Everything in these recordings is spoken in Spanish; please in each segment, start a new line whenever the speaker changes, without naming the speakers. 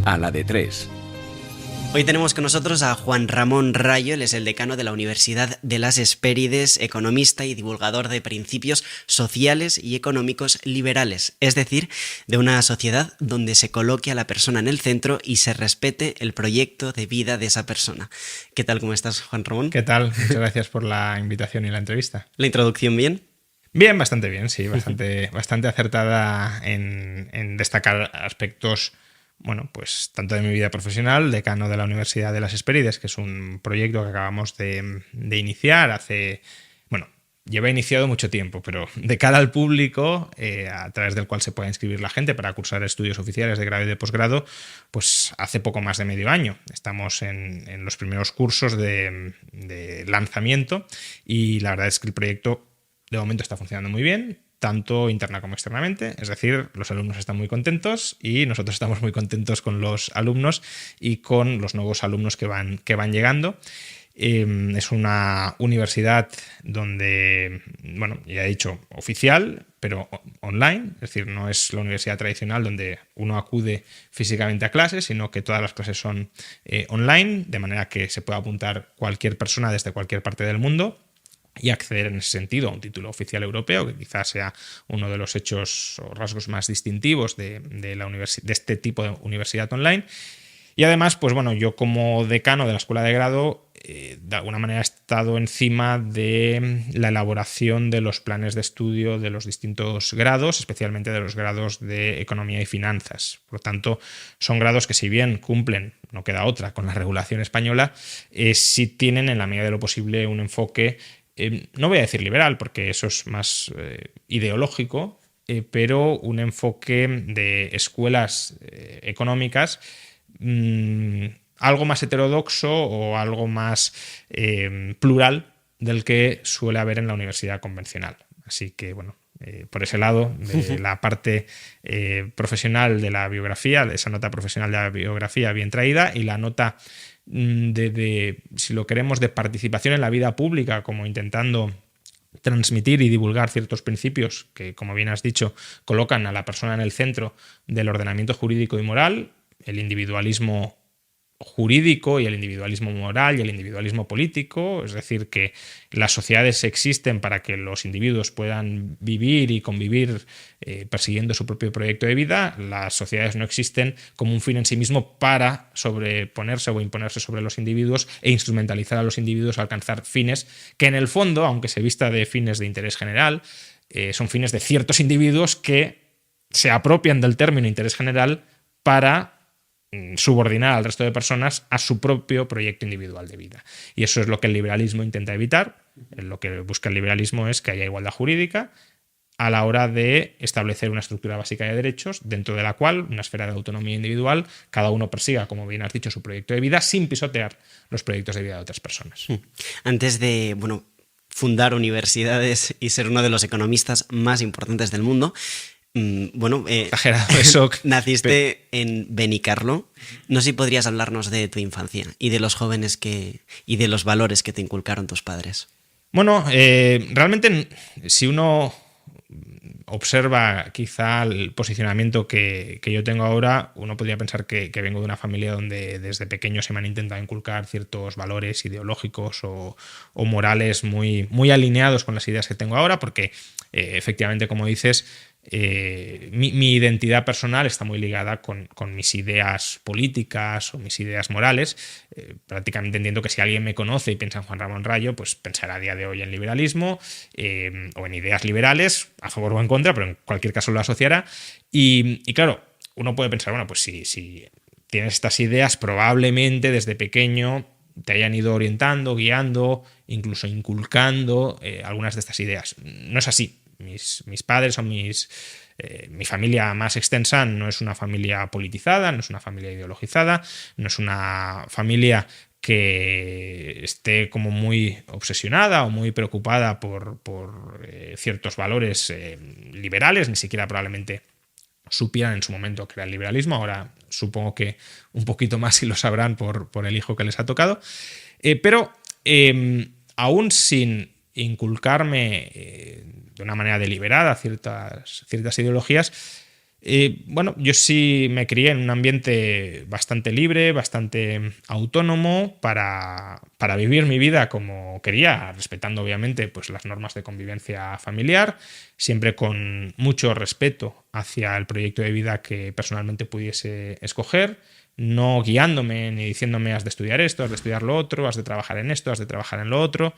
A la de tres.
Hoy tenemos con nosotros a Juan Ramón Rayo, él es el decano de la Universidad de las Hespérides, economista y divulgador de principios sociales y económicos liberales, es decir, de una sociedad donde se coloque a la persona en el centro y se respete el proyecto de vida de esa persona. ¿Qué tal, cómo estás, Juan Ramón?
¿Qué tal? Muchas gracias por la invitación y la entrevista.
¿La introducción bien?
Bien, bastante bien, sí, bastante acertada en destacar aspectos, bueno, pues tanto de mi vida profesional, decano de la Universidad de las Hespérides, que es un proyecto que acabamos de iniciar lleva iniciado mucho tiempo, pero de cara al público, a través del cual se puede inscribir la gente para cursar estudios oficiales de grado y de posgrado, pues hace poco más de medio año. Estamos en los primeros cursos de lanzamiento y la verdad es que el proyecto de momento está funcionando muy bien, tanto interna como externamente, es decir, los alumnos están muy contentos y nosotros estamos muy contentos con los alumnos y con los nuevos alumnos que van llegando. Es una universidad donde, bueno, ya he dicho, oficial, pero online, es decir, no es la universidad tradicional donde uno acude físicamente a clases, sino que todas las clases son online, de manera que se puede apuntar cualquier persona desde cualquier parte del mundo y acceder en ese sentido a un título oficial europeo, que quizás sea uno de los hechos o rasgos más distintivos de este tipo de universidad online. Y además, pues bueno, yo como decano de la Escuela de Grado, de alguna manera he estado encima de la elaboración de los planes de estudio de los distintos grados, especialmente de los grados de Economía y Finanzas. Por lo tanto, son grados que, si bien cumplen, no queda otra, con la regulación española, sí tienen en la medida de lo posible un enfoque, no voy a decir liberal, porque eso es más ideológico, pero un enfoque de escuelas económicas algo más heterodoxo o algo más plural del que suele haber en la universidad convencional. Así que, bueno, por ese lado, de la parte profesional de la biografía, de esa nota profesional de la biografía bien traída, y la nota si lo queremos, de participación en la vida pública, como intentando transmitir y divulgar ciertos principios que, como bien has dicho, colocan a la persona en el centro del ordenamiento jurídico y moral, el individualismo jurídico y el individualismo moral y el individualismo político, es decir, que las sociedades existen para que los individuos puedan vivir y convivir persiguiendo su propio proyecto de vida. Las sociedades no existen como un fin en sí mismo para sobreponerse o imponerse sobre los individuos e instrumentalizar a los individuos a alcanzar fines que, en el fondo, aunque se vista de fines de interés general, son fines de ciertos individuos que se apropian del término interés general para subordinar al resto de personas a su propio proyecto individual de vida. Y eso es lo que el liberalismo intenta evitar. Lo que busca el liberalismo es que haya igualdad jurídica a la hora de establecer una estructura básica de derechos, dentro de la cual, una esfera de autonomía individual, cada uno persiga, como bien has dicho, su proyecto de vida sin pisotear los proyectos de vida de otras personas.
Antes de, fundar universidades y ser uno de los economistas más importantes del mundo,
exagerado eso.
Naciste en Benicarló. No sé si podrías hablarnos de tu infancia y de los jóvenes y de los valores que te inculcaron tus padres.
Bueno, realmente, si uno observa quizá el posicionamiento que yo tengo ahora, uno podría pensar que vengo de una familia donde desde pequeño se me han intentado inculcar ciertos valores ideológicos o morales muy alineados con las ideas que tengo ahora, porque efectivamente, como dices, mi identidad personal está muy ligada con mis ideas políticas o mis ideas morales. Prácticamente entiendo que si alguien me conoce y piensa en Juan Ramón Rayo, pues pensará a día de hoy en liberalismo o en ideas liberales, a favor o en contra, pero en cualquier caso lo asociará. Y claro, uno puede pensar, bueno, pues si tienes estas ideas, probablemente desde pequeño te hayan ido orientando, guiando, incluso inculcando algunas de estas ideas. No es así. Mis padres o mi familia más extensa no es una familia politizada, no es una familia ideologizada, no es una familia que esté como muy obsesionada o muy preocupada por ciertos valores liberales, ni siquiera probablemente supieran en su momento que era el liberalismo. Ahora supongo que un poquito más si lo sabrán por el hijo que les ha tocado. Pero aún sin inculcarme de una manera deliberada ciertas ideologías, Bueno, yo sí me crié en un ambiente bastante libre, bastante autónomo para vivir mi vida como quería, respetando obviamente pues, las normas de convivencia familiar, siempre con mucho respeto hacia el proyecto de vida que personalmente pudiese escoger, no guiándome ni diciéndome has de estudiar esto, has de estudiar lo otro, has de trabajar en esto, has de trabajar en lo otro,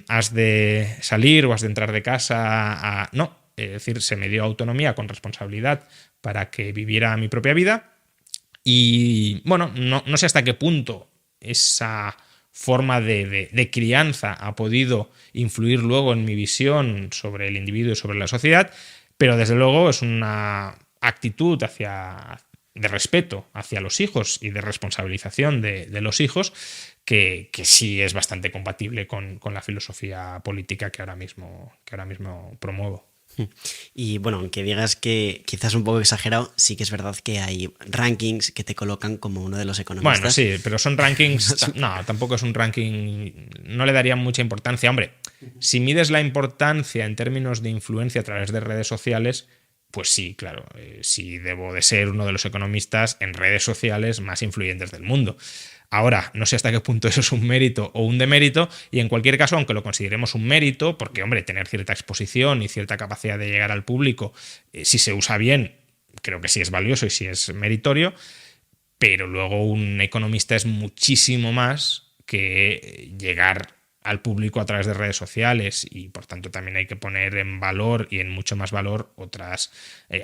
has de salir o has de entrar de casa. No, es decir, se me dio autonomía con responsabilidad para que viviera mi propia vida y bueno, no sé hasta qué punto esa forma de crianza ha podido influir luego en mi visión sobre el individuo y sobre la sociedad, pero desde luego es una actitud de respeto hacia los hijos y de responsabilización de los hijos que sí es bastante compatible con la filosofía política que ahora mismo promuevo.
Y bueno, aunque digas que quizás un poco exagerado, sí que es verdad que hay rankings que te colocan como uno de los economistas.
Bueno, sí, pero son rankings. No, tampoco es un ranking. No le daría mucha importancia. Hombre, si mides la importancia en términos de influencia a través de redes sociales, pues sí, claro, sí debo de ser uno de los economistas en redes sociales más influyentes del mundo. Ahora, no sé hasta qué punto eso es un mérito o un demérito, y en cualquier caso, aunque lo consideremos un mérito, porque, hombre, tener cierta exposición y cierta capacidad de llegar al público, si se usa bien, creo que sí es valioso y sí es meritorio, pero luego un economista es muchísimo más que llegar al público a través de redes sociales y por tanto también hay que poner en valor y en mucho más valor otras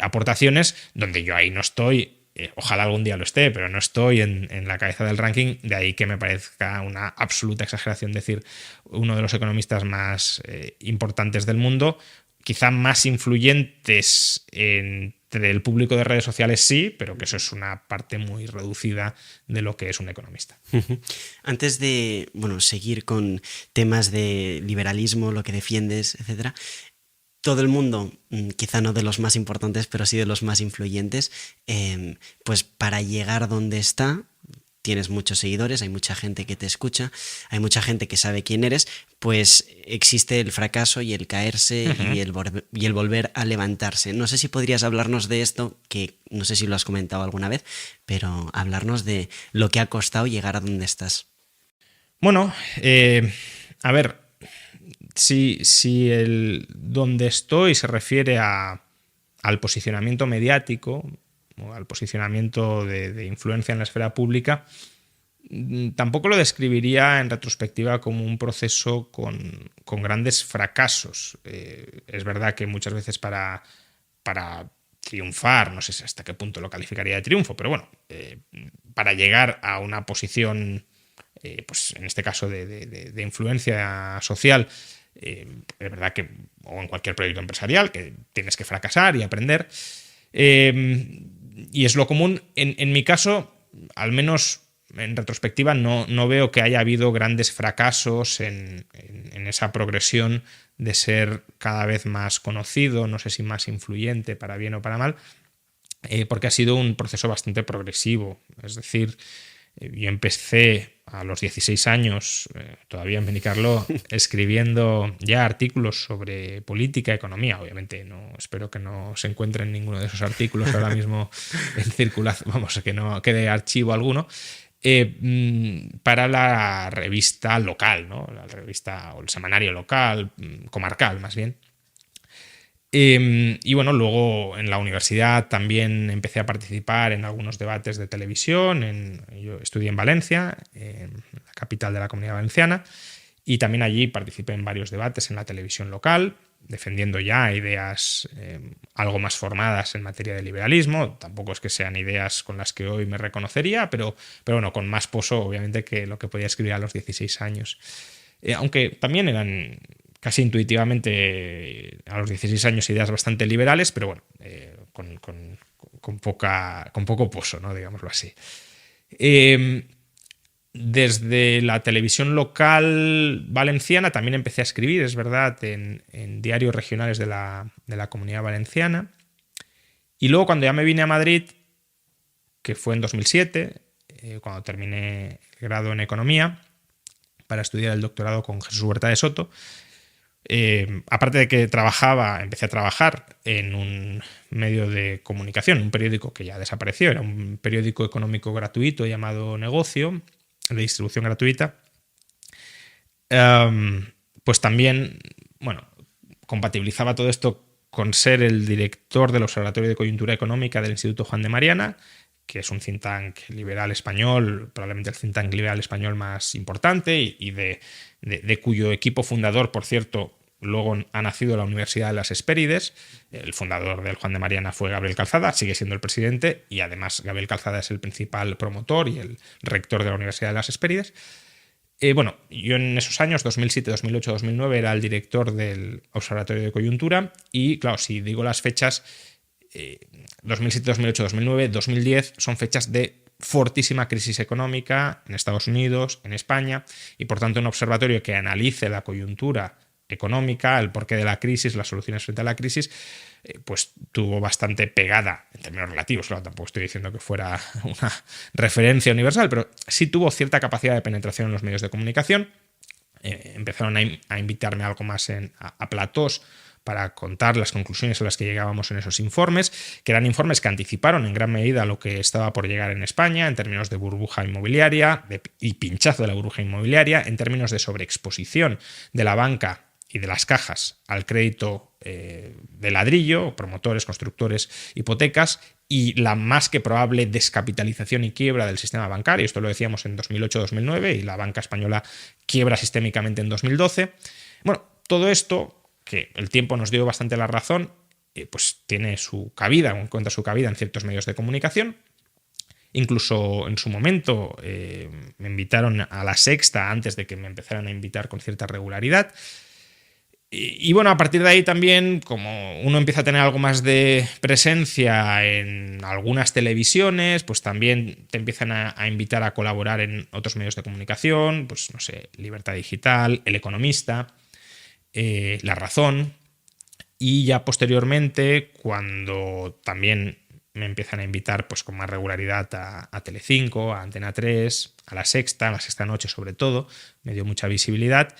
aportaciones donde yo ahí no estoy. Ojalá algún día lo esté, pero no estoy en la cabeza del ranking, de ahí que me parezca una absoluta exageración decir uno de los economistas más importantes del mundo, quizá más influyentes entre el público de redes sociales sí, pero que eso es una parte muy reducida de lo que es un economista.
Antes de, bueno, seguir con temas de liberalismo, lo que defiendes, etcétera, todo el mundo, quizá no de los más importantes, pero sí de los más influyentes, pues para llegar donde está, tienes muchos seguidores, hay mucha gente que te escucha, hay mucha gente que sabe quién eres, pues existe el fracaso y el caerse y el volver a levantarse. No sé si podrías hablarnos de esto, que no sé si lo has comentado alguna vez, pero hablarnos de lo que ha costado llegar a donde estás.
Bueno, a ver, si el donde estoy se refiere al posicionamiento mediático o al posicionamiento de influencia en la esfera pública, tampoco lo describiría en retrospectiva como un proceso con grandes fracasos. Es verdad que muchas veces para triunfar, no sé hasta qué punto lo calificaría de triunfo, pero bueno, para llegar a una posición, pues en este caso de influencia social, es verdad que, o en cualquier proyecto empresarial, que tienes que fracasar y aprender. Y es lo común. En mi caso, al menos en retrospectiva, no veo que haya habido grandes fracasos en esa progresión de ser cada vez más conocido, no sé si más influyente para bien o para mal, porque ha sido un proceso bastante progresivo. Es decir, yo empecé a los 16 años, todavía en Benicarló, escribiendo ya artículos sobre política, economía. Obviamente no espero que no se encuentren ninguno de esos artículos ahora mismo en circulación, vamos, que no quede archivo alguno, para la revista local, ¿no? La revista o el semanario local, comarcal más bien. Y bueno, luego en la universidad también empecé a participar en algunos debates de televisión. Yo estudié en Valencia, en la capital de la Comunidad Valenciana, y también allí participé en varios debates en la televisión local, defendiendo ya ideas algo más formadas en materia de liberalismo. Tampoco es que sean ideas con las que hoy me reconocería, pero bueno, con más poso obviamente que lo que podía escribir a los 16 años. Aunque también eran casi intuitivamente a los 16 años ideas bastante liberales, pero bueno, con poco poso, ¿no? Digámoslo así. Desde la televisión local valenciana también empecé a escribir, es verdad, en diarios regionales de la Comunidad Valenciana. Y luego cuando ya me vine a Madrid, que fue en 2007, cuando terminé el grado en Economía, para estudiar el doctorado con Jesús Huerta de Soto, aparte de que empecé a trabajar en un medio de comunicación, un periódico que ya desapareció, era un periódico económico gratuito llamado Negocio, de distribución gratuita. Pues también, bueno, compatibilizaba todo esto con ser el director del Observatorio de Coyuntura Económica del Instituto Juan de Mariana, que es un think tank liberal español, probablemente el think tank liberal español más importante y de cuyo equipo fundador, por cierto, luego ha nacido la Universidad de las Hespérides. El fundador del Juan de Mariana fue Gabriel Calzada, sigue siendo el presidente, y además Gabriel Calzada es el principal promotor y el rector de la Universidad de las Hespérides. Bueno, yo en esos años, 2007, 2008, 2009, era el director del Observatorio de Coyuntura y, claro, si digo las fechas, 2007, 2008, 2009, 2010 son fechas de fortísima crisis económica en Estados Unidos, en España, y por tanto un observatorio que analice la coyuntura económica, el porqué de la crisis, las soluciones frente a la crisis, pues tuvo bastante pegada en términos relativos. Claro, tampoco estoy diciendo que fuera una referencia universal, pero sí tuvo cierta capacidad de penetración en los medios de comunicación. Empezaron a invitarme algo más a platós para contar las conclusiones a las que llegábamos en esos informes, que eran informes que anticiparon en gran medida lo que estaba por llegar en España en términos de burbuja inmobiliaria y pinchazo de la burbuja inmobiliaria, en términos de sobreexposición de la banca y de las cajas al crédito de ladrillo, promotores, constructores, hipotecas, y la más que probable descapitalización y quiebra del sistema bancario. Esto lo decíamos en 2008-2009 y la banca española quiebra sistémicamente en 2012. Bueno, todo esto, que el tiempo nos dio bastante la razón, pues tiene su cabida, encuentra su cabida en ciertos medios de comunicación. Incluso en su momento me invitaron a La Sexta antes de que me empezaran a invitar con cierta regularidad. Y bueno, a partir de ahí también, como uno empieza a tener algo más de presencia en algunas televisiones, pues también te empiezan a invitar a colaborar en otros medios de comunicación, pues no sé, Libertad Digital, El Economista, La Razón, y ya posteriormente, cuando también me empiezan a invitar pues con más regularidad a Telecinco, a Antena 3, a La Sexta Noche sobre todo, me dio mucha visibilidad.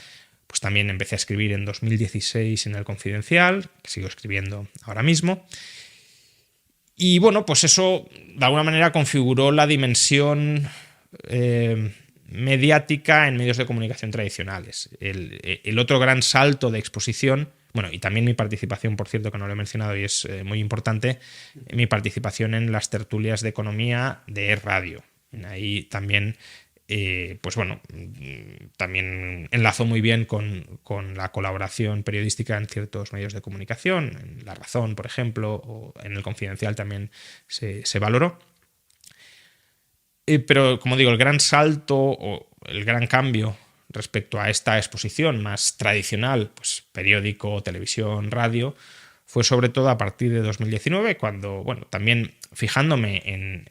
Pues también empecé a escribir en 2016 en El Confidencial, que sigo escribiendo ahora mismo. Y bueno, pues eso de alguna manera configuró la dimensión mediática en medios de comunicación tradicionales. El otro gran salto de exposición, bueno, y también mi participación, por cierto, que no lo he mencionado y es muy importante, mi participación en las tertulias de economía de Radio. Ahí también... pues bueno, también enlazó muy bien con la colaboración periodística en ciertos medios de comunicación, en La Razón, por ejemplo, o en El Confidencial también se valoró. Pero, como digo, el gran salto o el gran cambio respecto a esta exposición más tradicional, pues periódico, televisión, radio, fue sobre todo a partir de 2019, cuando, bueno, también fijándome en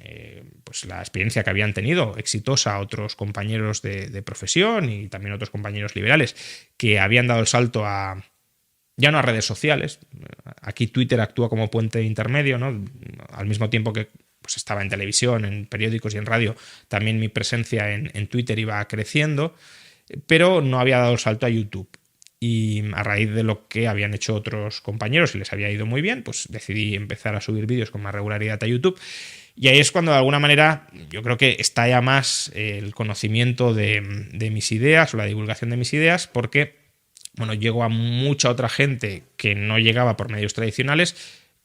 pues la experiencia que habían tenido exitosa otros compañeros de profesión y también otros compañeros liberales que habían dado el salto ya no a redes sociales. Aquí Twitter actúa como puente intermedio, ¿no? Al mismo tiempo que pues estaba en televisión, en periódicos y en radio, también mi presencia en Twitter iba creciendo, pero no había dado el salto a YouTube. Y a raíz de lo que habían hecho otros compañeros y les había ido muy bien, pues decidí empezar a subir vídeos con más regularidad a YouTube. Y ahí es cuando de alguna manera yo creo que estalla más el conocimiento de mis ideas o la divulgación de mis ideas, porque bueno, llego a mucha otra gente que no llegaba por medios tradicionales.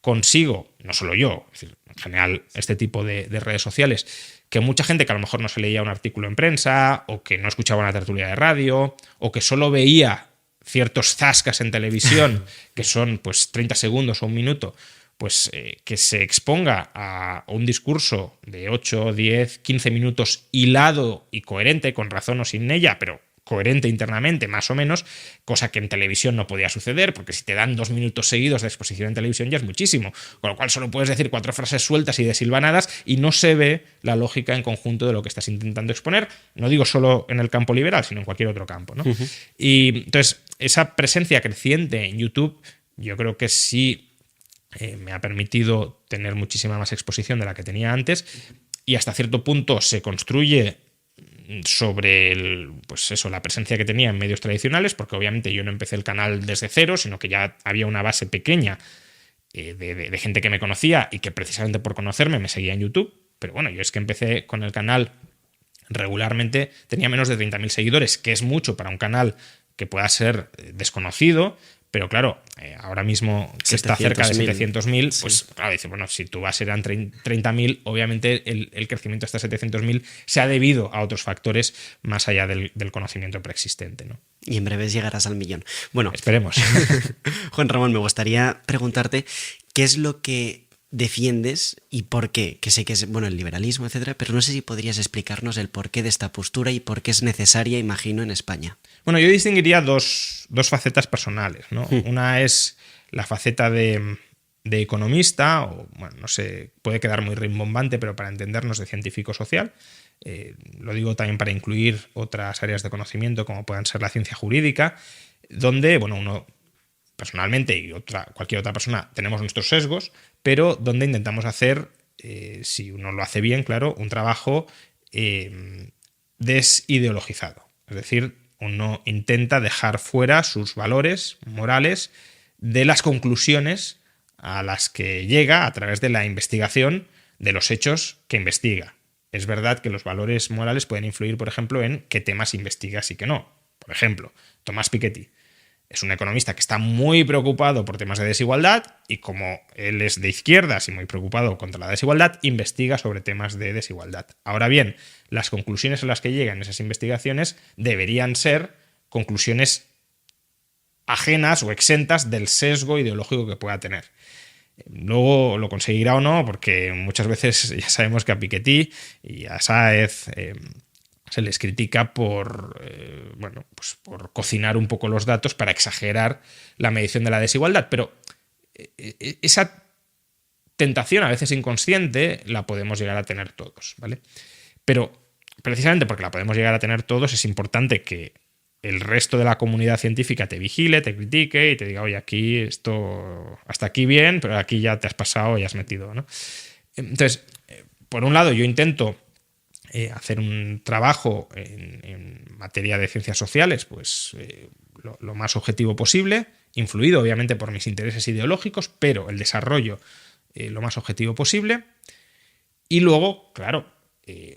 Consigo, no solo yo, es decir, en general este tipo de redes sociales, que mucha gente que a lo mejor no se leía un artículo en prensa o que no escuchaba una tertulia de radio o que solo veía ciertos zascas en televisión que son pues 30 segundos o un minuto, pues que se exponga a un discurso de 8, 10, 15 minutos hilado y coherente, con razón o sin ella, pero coherente internamente, más o menos, cosa que en televisión no podía suceder, porque si te dan 2 minutos seguidos de exposición en televisión ya es muchísimo, con lo cual solo puedes decir 4 frases sueltas y desilvanadas y no se ve la lógica en conjunto de lo que estás intentando exponer, no digo solo en el campo liberal, sino en cualquier otro campo, ¿no? Uh-huh. Y entonces, esa presencia creciente en YouTube, yo creo que sí me ha permitido tener muchísima más exposición de la que tenía antes, y hasta cierto punto se construye sobre pues eso, la presencia que tenía en medios tradicionales, porque obviamente yo no empecé el canal desde cero, sino que ya había una base pequeña de gente que me conocía y que precisamente por conocerme me seguía en YouTube. Pero bueno, yo es que empecé con el canal regularmente, tenía menos de 30.000 seguidores, que es mucho para un canal que pueda ser desconocido, pero claro, ahora mismo que está cerca de 700.000, pues
sí.
claro, dice, bueno, si tu base eran 30.000, obviamente el crecimiento hasta 700.000 se ha debido a otros factores más allá del conocimiento preexistente, ¿no?
Y en breves llegarás al millón. Bueno,
esperemos.
Juan Ramón, me gustaría preguntarte qué es lo que defiendes y por qué, que sé que es, bueno, el liberalismo, etcétera, pero no sé si podrías explicarnos el porqué de esta postura y por qué es necesaria, imagino, en España.
Bueno, yo distinguiría dos facetas personales, ¿no? Una es la faceta de economista, o bueno, no sé, puede quedar muy rimbombante, pero para entendernos de científico social. Lo digo también para incluir otras áreas de conocimiento como puedan ser la ciencia jurídica, donde, bueno, uno personalmente y cualquier otra persona tenemos nuestros sesgos, pero donde intentamos hacer, si uno lo hace bien, claro, un trabajo desideologizado. Es decir, uno intenta dejar fuera sus valores morales de las conclusiones a las que llega a través de la investigación de los hechos que investiga. Es verdad que los valores morales pueden influir, por ejemplo, en qué temas investigas y qué no. Por ejemplo, Tomás Piketty es un economista que está muy preocupado por temas de desigualdad y como él es de izquierdas y muy preocupado contra la desigualdad, investiga sobre temas de desigualdad. Ahora bien, las conclusiones a las que llegan esas investigaciones deberían ser conclusiones ajenas o exentas del sesgo ideológico que pueda tener. Luego lo conseguirá o no, porque muchas veces ya sabemos que a Piketty y a Sáez se les critica por cocinar un poco los datos para exagerar la medición de la desigualdad, pero esa tentación a veces inconsciente la podemos llegar a tener todos, ¿vale? Pero precisamente porque la podemos llegar a tener todos es importante que el resto de la comunidad científica te vigile, te critique y te diga, oye, aquí esto hasta aquí bien, pero aquí ya te has pasado y has metido, ¿no? Entonces, por un lado yo intento hacer un trabajo en materia de ciencias sociales, pues lo más objetivo posible, influido obviamente por mis intereses ideológicos, pero el desarrollo lo más objetivo posible. Y luego, claro,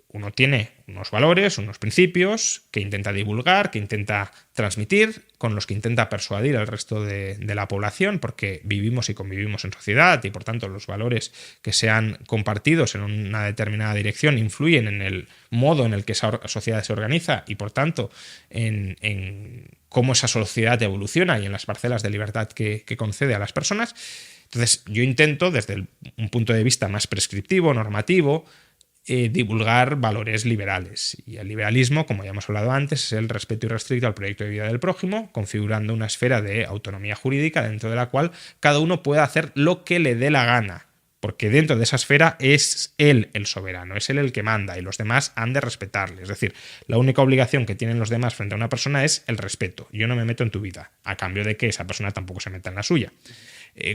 uno tiene unos valores, unos principios que intenta divulgar, que intenta transmitir, con los que intenta persuadir al resto de la población, porque vivimos y convivimos en sociedad y por tanto los valores que sean compartidos en una determinada dirección influyen en el modo en el que esa sociedad se organiza y por tanto en cómo esa sociedad evoluciona y en las parcelas de libertad que concede a las personas. Entonces yo intento, desde un punto de vista más prescriptivo, normativo, divulgar valores liberales. Y el liberalismo, como ya hemos hablado antes, es el respeto irrestricto al proyecto de vida del prójimo, configurando una esfera de autonomía jurídica dentro de la cual cada uno puede hacer lo que le dé la gana, porque dentro de esa esfera es él el soberano, es él el que manda y los demás han de respetarle. Es decir, la única obligación que tienen los demás frente a una persona es el respeto. Yo no me meto en tu vida, a cambio de que esa persona tampoco se meta en la suya.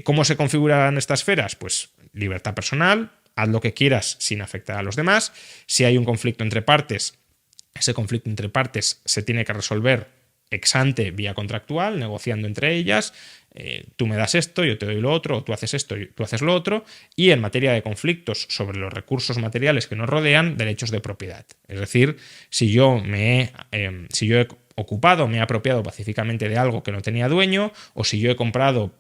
¿Cómo se configuran estas esferas? Pues libertad personal, haz lo que quieras sin afectar a los demás. Si hay un conflicto entre partes, ese conflicto entre partes se tiene que resolver ex ante, vía contractual, negociando entre ellas. Tú me das esto, yo te doy lo otro, o tú haces esto y tú haces lo otro. Y en materia de conflictos sobre los recursos materiales que nos rodean, derechos de propiedad. Es decir, si yo he ocupado, me he apropiado pacíficamente de algo que no tenía dueño, o si yo he comprado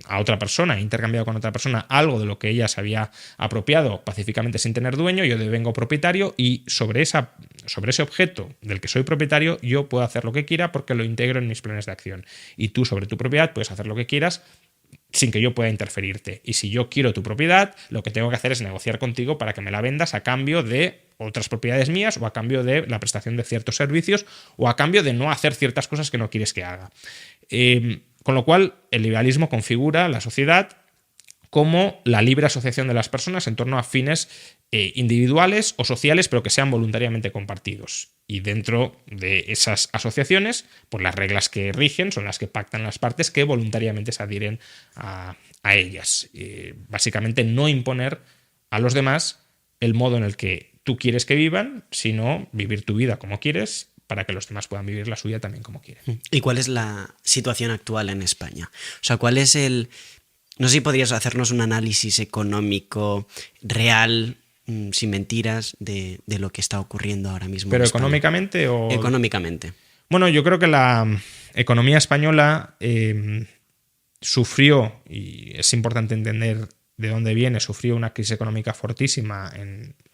a otra persona, he intercambiado con otra persona algo de lo que ella se había apropiado pacíficamente sin tener dueño, yo devengo propietario y sobre ese objeto del que soy propietario yo puedo hacer lo que quiera porque lo integro en mis planes de acción. Y tú sobre tu propiedad puedes hacer lo que quieras sin que yo pueda interferirte. Y si yo quiero tu propiedad, lo que tengo que hacer es negociar contigo para que me la vendas a cambio de otras propiedades mías o a cambio de la prestación de ciertos servicios o a cambio de no hacer ciertas cosas que no quieres que haga. Con lo cual, el liberalismo configura la sociedad como la libre asociación de las personas en torno a fines individuales o sociales, pero que sean voluntariamente compartidos. Y dentro de esas asociaciones, pues las reglas que rigen son las que pactan las partes que voluntariamente se adhieren a ellas. Básicamente no imponer a los demás el modo en el que tú quieres que vivan, sino vivir tu vida como quieres para que los demás puedan vivir la suya también como quieren.
¿Y cuál es la situación actual en España? O sea, ¿cuál es el... No sé si podrías hacernos un análisis económico real, sin mentiras, de lo que está ocurriendo ahora mismo
¿Pero
en España?
económicamente o...?
Económicamente.
Bueno, yo creo que la economía española sufrió, y es importante entender de dónde viene, sufrió una crisis económica fortísima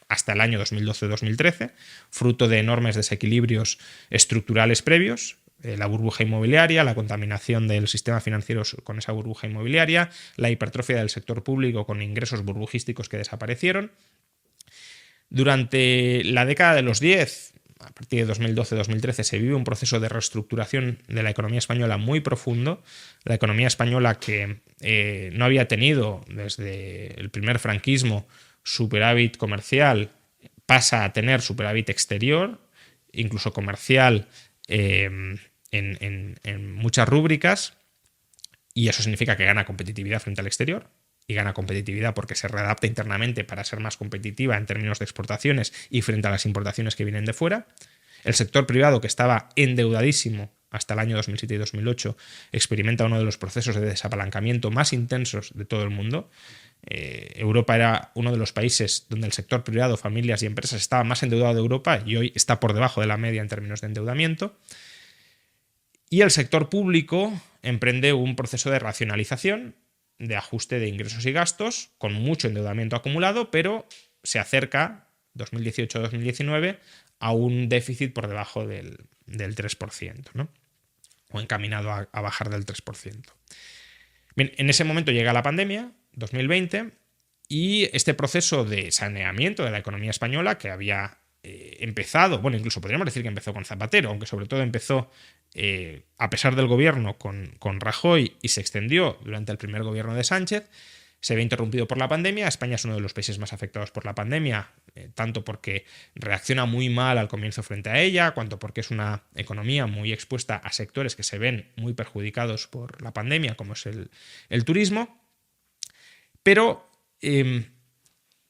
hasta el año 2012-2013, fruto de enormes desequilibrios estructurales previos, la burbuja inmobiliaria, la contaminación del sistema financiero con esa burbuja inmobiliaria, la hipertrofia del sector público con ingresos burbujísticos que desaparecieron. Durante la década de los 10, a partir de 2012-2013, se vive un proceso de reestructuración de la economía española muy profundo. La economía española que no había tenido desde el primer franquismo superávit comercial pasa a tener superávit exterior, incluso comercial en muchas rúbricas, y eso significa que gana competitividad frente al exterior. Y gana competitividad porque se readapta internamente para ser más competitiva en términos de exportaciones y frente a las importaciones que vienen de fuera. El sector privado, que estaba endeudadísimo hasta el año 2007 y 2008, experimenta uno de los procesos de desapalancamiento más intensos de todo el mundo. Europa era uno de los países donde el sector privado, familias y empresas estaba más endeudado de Europa y hoy está por debajo de la media en términos de endeudamiento. Y el sector público emprende un proceso de racionalización, de ajuste de ingresos y gastos, con mucho endeudamiento acumulado, pero se acerca, 2018-2019, a un déficit por debajo del 3%, ¿no? O encaminado a bajar del 3%. Bien, en ese momento llega la pandemia, 2020, y este proceso de saneamiento de la economía española, que había empezado, bueno, incluso podríamos decir que empezó con Zapatero, aunque sobre todo empezó a pesar del gobierno con Rajoy y se extendió durante el primer gobierno de Sánchez, se ve interrumpido por la pandemia. España es uno de los países más afectados por la pandemia, tanto porque reacciona muy mal al comienzo frente a ella, cuanto porque es una economía muy expuesta a sectores que se ven muy perjudicados por la pandemia, como es el turismo. Pero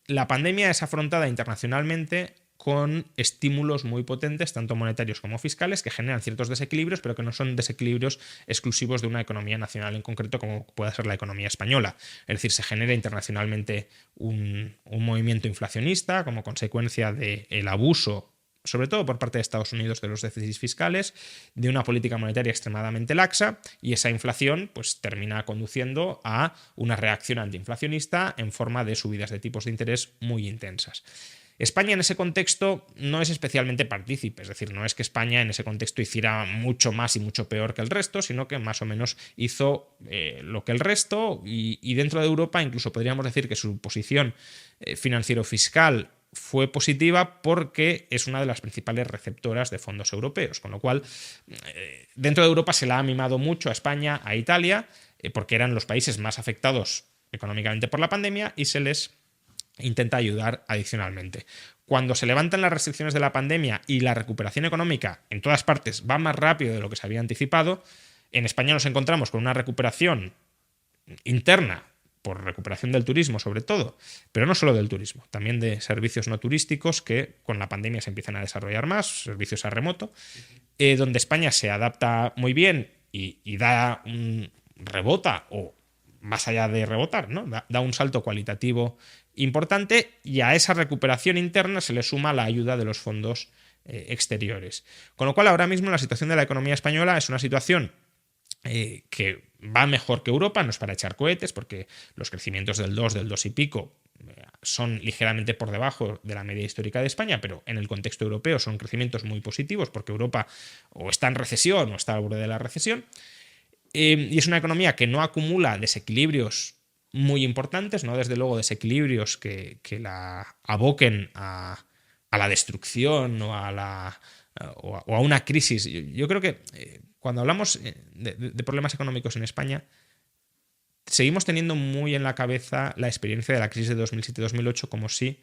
la pandemia es afrontada internacionalmente con estímulos muy potentes, tanto monetarios como fiscales, que generan ciertos desequilibrios, pero que no son desequilibrios exclusivos de una economía nacional en concreto, como puede ser la economía española. Es decir, se genera internacionalmente un movimiento inflacionista como consecuencia del abuso, sobre todo por parte de Estados Unidos, de los déficits fiscales, de una política monetaria extremadamente laxa, y esa inflación pues termina conduciendo a una reacción antiinflacionista en forma de subidas de tipos de interés muy intensas. España en ese contexto no es especialmente partícipe, es decir, no es que España en ese contexto hiciera mucho más y mucho peor que el resto, sino que más o menos hizo lo que el resto, y dentro de Europa incluso podríamos decir que su posición financiero-fiscal fue positiva porque es una de las principales receptoras de fondos europeos, con lo cual dentro de Europa se la ha mimado mucho a España, a Italia, porque eran los países más afectados económicamente por la pandemia y se les intenta ayudar adicionalmente. Cuando se levantan las restricciones de la pandemia y la recuperación económica en todas partes va más rápido de lo que se había anticipado, en España nos encontramos con una recuperación interna, por recuperación del turismo sobre todo, pero no solo del turismo, también de servicios no turísticos que con la pandemia se empiezan a desarrollar más, servicios a remoto, donde España se adapta muy bien y da un rebota, o más allá de rebotar, ¿no? Da un salto cualitativo importante, y a esa recuperación interna se le suma la ayuda de los fondos exteriores. Con lo cual ahora mismo la situación de la economía española es una situación que va mejor que Europa, no es para echar cohetes, porque los crecimientos del 2 y pico son ligeramente por debajo de la media histórica de España, pero en el contexto europeo son crecimientos muy positivos, porque Europa o está en recesión o está al borde de la recesión, y es una economía que no acumula desequilibrios muy importantes, no desde luego desequilibrios que la aboquen a la destrucción o a una crisis. Yo creo que cuando hablamos de problemas económicos en España, seguimos teniendo muy en la cabeza la experiencia de la crisis de 2007-2008 como si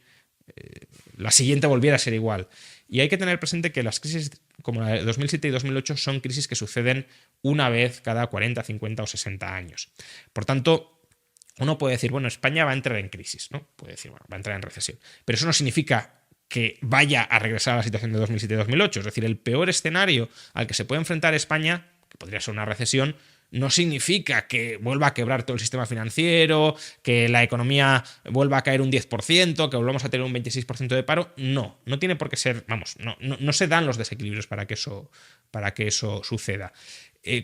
la siguiente volviera a ser igual. Y hay que tener presente que las crisis como la de 2007 y 2008 son crisis que suceden una vez cada 40, 50 o 60 años. Por tanto, uno puede decir, bueno, España va a entrar en crisis, ¿no? Puede decir, bueno, va a entrar en recesión. Pero eso no significa que vaya a regresar a la situación de 2007-2008. Es decir, el peor escenario al que se puede enfrentar España, que podría ser una recesión, no significa que vuelva a quebrar todo el sistema financiero, que la economía vuelva a caer un 10%, que volvamos a tener un 26% de paro. No tiene por qué ser, no se dan los desequilibrios para que eso suceda.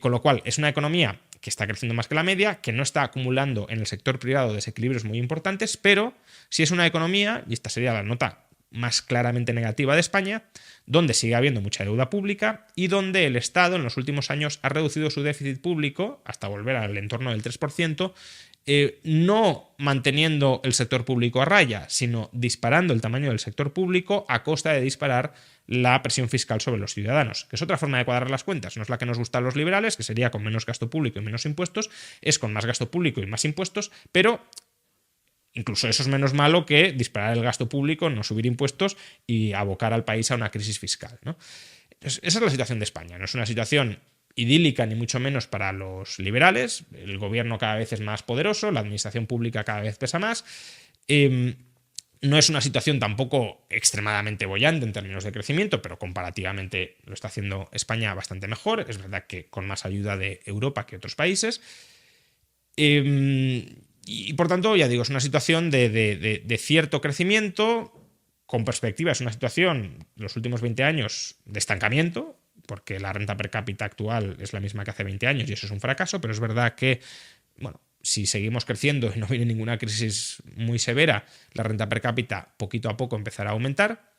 Con lo cual, es una economía que está creciendo más que la media, que no está acumulando en el sector privado desequilibrios muy importantes, pero sí es una economía, y esta sería la nota más claramente negativa de España, donde sigue habiendo mucha deuda pública y donde el Estado en los últimos años ha reducido su déficit público hasta volver al entorno del 3%, no manteniendo el sector público a raya, sino disparando el tamaño del sector público a costa de disparar la presión fiscal sobre los ciudadanos, que es otra forma de cuadrar las cuentas. No es la que nos gusta a los liberales, que sería con menos gasto público y menos impuestos, es con más gasto público y más impuestos, pero incluso eso es menos malo que disparar el gasto público, no subir impuestos y abocar al país a una crisis fiscal, ¿no? Entonces, esa es la situación de España. No es una situación idílica ni mucho menos para los liberales. El gobierno cada vez es más poderoso, la administración pública cada vez pesa más. No es una situación tampoco extremadamente boyante en términos de crecimiento, pero comparativamente lo está haciendo España bastante mejor. Es verdad que con más ayuda de Europa que otros países. Y por tanto, ya digo, es una situación de cierto crecimiento. Con perspectiva, es una situación, los últimos 20 años, de estancamiento, porque la renta per cápita actual es la misma que hace 20 años y eso es un fracaso, pero es verdad que, bueno, si seguimos creciendo y no viene ninguna crisis muy severa, la renta per cápita poquito a poco empezará a aumentar,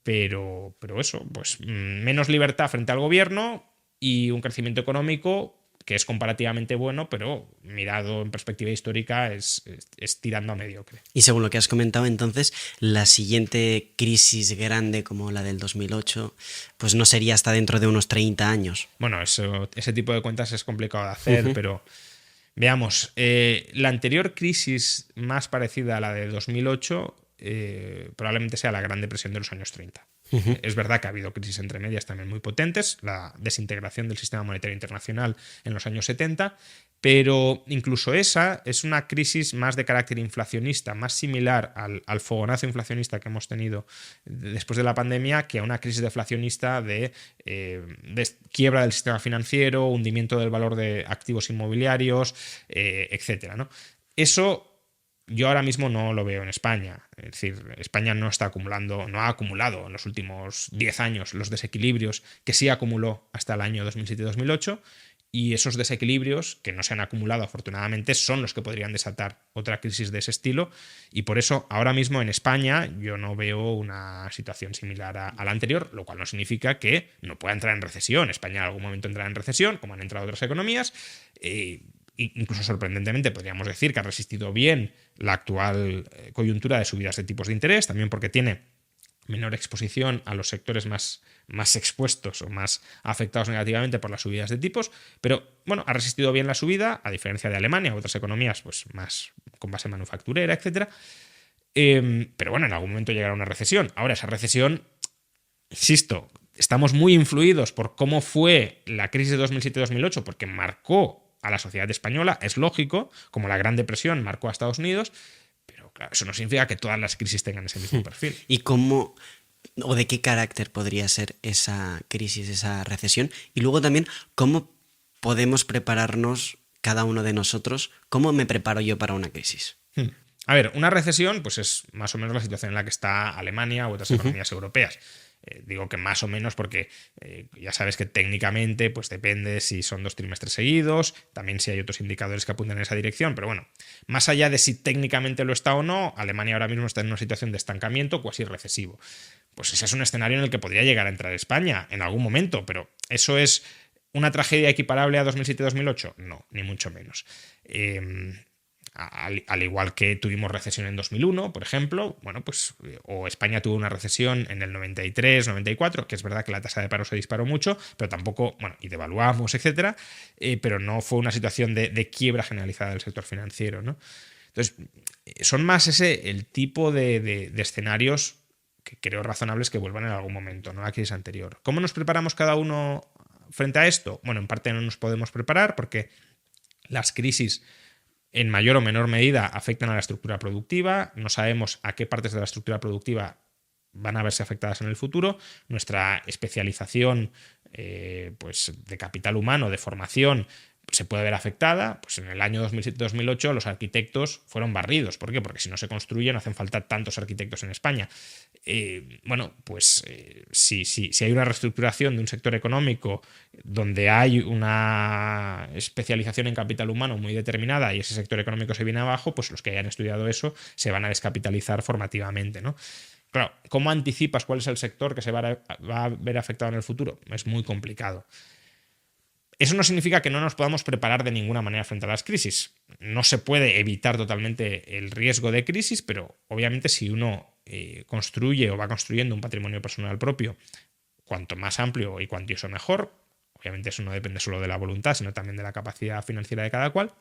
pero eso, pues menos libertad frente al gobierno y un crecimiento económico que es comparativamente bueno, pero mirado en perspectiva histórica es tirando a mediocre.
Y según lo que has comentado, entonces, la siguiente crisis grande como la del 2008, pues no sería hasta dentro de unos 30 años.
Bueno, ese tipo de cuentas es complicado de hacer, pero veamos, la anterior crisis más parecida a la de 2008 probablemente sea la Gran Depresión de los años 30. Es verdad que ha habido crisis entre medias también muy potentes, la desintegración del sistema monetario internacional en los años 70, pero incluso esa es una crisis más de carácter inflacionista, más similar al fogonazo inflacionista que hemos tenido después de la pandemia que a una crisis deflacionista de quiebra del sistema financiero, hundimiento del valor de activos inmobiliarios, etcétera, ¿no? Eso yo ahora mismo no lo veo en España. Es decir, España no ha acumulado en los últimos 10 años los desequilibrios que sí acumuló hasta el año 2007-2008, y esos desequilibrios que no se han acumulado afortunadamente son los que podrían desatar otra crisis de ese estilo, y por eso ahora mismo en España yo no veo una situación similar a la anterior, lo cual no significa que no pueda entrar en recesión. España en algún momento entrará en recesión, como han entrado otras economías. Incluso sorprendentemente podríamos decir que ha resistido bien la actual coyuntura de subidas de tipos de interés, también porque tiene menor exposición a los sectores más expuestos o más afectados negativamente por las subidas de tipos, pero bueno, ha resistido bien la subida, a diferencia de Alemania u otras economías pues más con base manufacturera, etcétera. Pero bueno, en algún momento llegará una recesión. Ahora, esa recesión, insisto, estamos muy influidos por cómo fue la crisis de 2007-2008, porque marcó a la sociedad española, es lógico, como la Gran Depresión marcó a Estados Unidos, pero claro, eso no significa que todas las crisis tengan ese mismo perfil.
¿Y cómo o de qué carácter podría ser esa crisis, esa recesión? Y luego también, ¿cómo podemos prepararnos cada uno de nosotros? ¿Cómo me preparo yo para una crisis?
A ver, una recesión pues es más o menos la situación en la que está Alemania u otras economías europeas. Digo que más o menos porque ya sabes que técnicamente pues depende si son 2 trimestres seguidos, también si hay otros indicadores que apuntan en esa dirección, pero bueno, más allá de si técnicamente lo está o no, Alemania ahora mismo está en una situación de estancamiento cuasi recesivo. Pues ese es un escenario en el que podría llegar a entrar España en algún momento, pero ¿eso es una tragedia equiparable a 2007-2008? No, ni mucho menos. Al igual que tuvimos recesión en 2001, por ejemplo, bueno, pues, o España tuvo una recesión en el 93, 94, que es verdad que la tasa de paro se disparó mucho, pero tampoco, bueno, y devaluamos, etcétera, pero no fue una situación de quiebra generalizada del sector financiero, ¿no? Entonces, son más el tipo de escenarios que creo razonables que vuelvan en algún momento, ¿no? La crisis anterior. ¿Cómo nos preparamos cada uno frente a esto? Bueno, en parte no nos podemos preparar porque las crisis en mayor o menor medida afectan a la estructura productiva. No sabemos a qué partes de la estructura productiva van a verse afectadas en el futuro. Nuestra especialización pues de capital humano, de formación, se puede ver afectada. Pues en el año 2007-2008 los arquitectos fueron barridos. ¿Por qué? Porque si no se construyen no hacen falta tantos arquitectos en España. Si hay una reestructuración de un sector económico donde hay una especialización en capital humano muy determinada y ese sector económico se viene abajo, pues los que hayan estudiado eso se van a descapitalizar formativamente, ¿no? Claro, ¿cómo anticipas cuál es el sector que se va a ver afectado en el futuro? Es muy complicado. Eso no significa que no nos podamos preparar de ninguna manera frente a las crisis. No se puede evitar totalmente el riesgo de crisis, pero obviamente si uno construye o va construyendo un patrimonio personal propio, cuanto más amplio y cuantioso mejor. Obviamente eso no depende solo de la voluntad, sino también de la capacidad financiera de cada cual.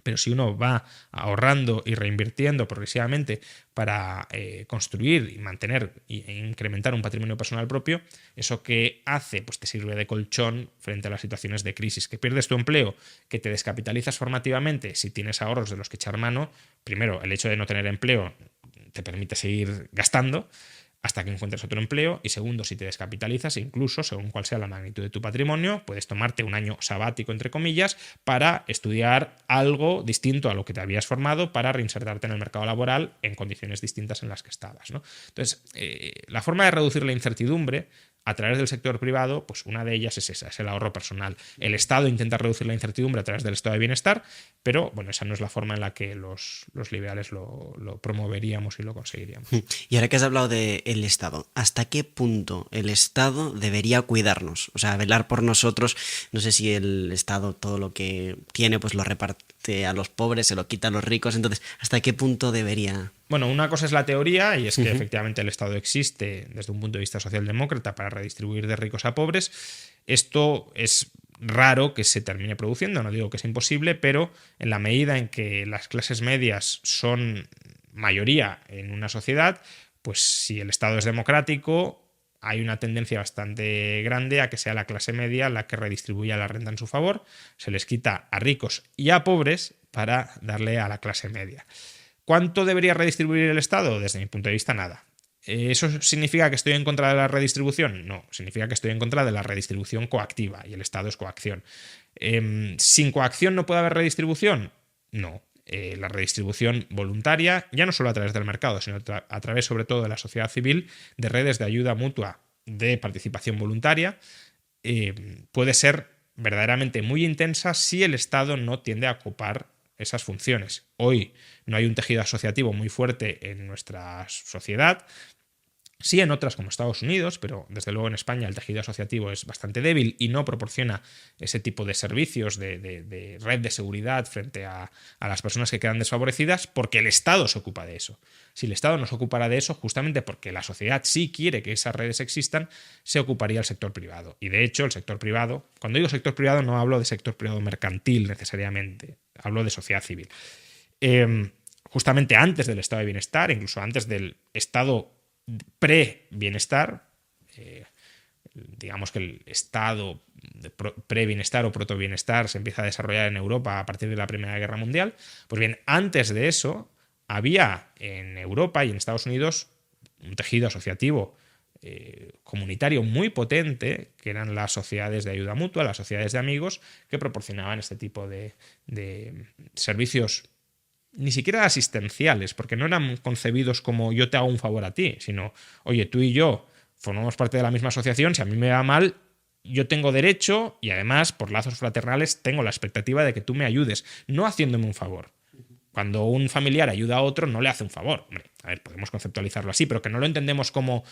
Pero si uno va ahorrando y reinvirtiendo progresivamente para construir y mantener e incrementar un patrimonio personal propio, ¿eso qué hace? Pues te sirve de colchón frente a las situaciones de crisis. Que pierdes tu empleo, que te descapitalizas formativamente si tienes ahorros de los que echar mano. Primero, el hecho de no tener empleo te permite seguir gastando hasta que encuentres otro empleo, y segundo, si te descapitalizas, incluso según cuál sea la magnitud de tu patrimonio, puedes tomarte un año sabático, entre comillas, para estudiar algo distinto a lo que te habías formado para reinsertarte en el mercado laboral en condiciones distintas en las que estabas, ¿no? Entonces, la forma de reducir la incertidumbre a través del sector privado, pues una de ellas es esa, es el ahorro personal. El Estado intenta reducir la incertidumbre a través del estado de bienestar, pero bueno, esa no es la forma en la que los liberales lo promoveríamos y lo conseguiríamos.
Y ahora que has hablado del Estado, ¿hasta qué punto el Estado debería cuidarnos? O sea, velar por nosotros. No sé si el Estado todo lo que tiene pues lo reparte a los pobres, se lo quita a los ricos. Entonces, ¿hasta qué punto debería...?
Bueno, una cosa es la teoría, y es que efectivamente el Estado existe desde un punto de vista socialdemócrata para redistribuir de ricos a pobres. Esto es raro que se termine produciendo, no digo que sea imposible, pero en la medida en que las clases medias son mayoría en una sociedad, pues si el Estado es democrático, hay una tendencia bastante grande a que sea la clase media la que redistribuya la renta en su favor, se les quita a ricos y a pobres para darle a la clase media. ¿Cuánto debería redistribuir el Estado? Desde mi punto de vista, nada. ¿Eso significa que estoy en contra de la redistribución? No, significa que estoy en contra de la redistribución coactiva, y el Estado es coacción. ¿Sin coacción no puede haber redistribución? No. La redistribución voluntaria, ya no solo a través del mercado, sino a través sobre todo de la sociedad civil, de redes de ayuda mutua, de participación voluntaria, puede ser verdaderamente muy intensa si el Estado no tiende a ocupar esas funciones. Hoy no hay un tejido asociativo muy fuerte en nuestra sociedad. Sí en otras como Estados Unidos, pero desde luego en España el tejido asociativo es bastante débil y no proporciona ese tipo de servicios de red de seguridad frente a las personas que quedan desfavorecidas, porque el Estado se ocupa de eso. Si el Estado no se ocupara de eso, justamente porque la sociedad sí quiere que esas redes existan, se ocuparía el sector privado. Y de hecho el sector privado, cuando digo sector privado no hablo de sector privado mercantil necesariamente, hablo de sociedad civil. Justamente antes del estado de bienestar, incluso antes del estado pre-bienestar, digamos que el estado de pre-bienestar o proto-bienestar se empieza a desarrollar en Europa a partir de la Primera Guerra Mundial. Pues bien, antes de eso había en Europa y en Estados Unidos un tejido asociativo comunitario muy potente, que eran las sociedades de ayuda mutua, las sociedades de amigos, que proporcionaban este tipo de servicios ni siquiera asistenciales, porque no eran concebidos como yo te hago un favor a ti, sino, oye, tú y yo formamos parte de la misma asociación, si a mí me va mal, yo tengo derecho y además, por lazos fraternales, tengo la expectativa de que tú me ayudes, no haciéndome un favor. Cuando un familiar ayuda a otro, no le hace un favor. Hombre, a ver, podemos conceptualizarlo así, pero que no lo entendemos como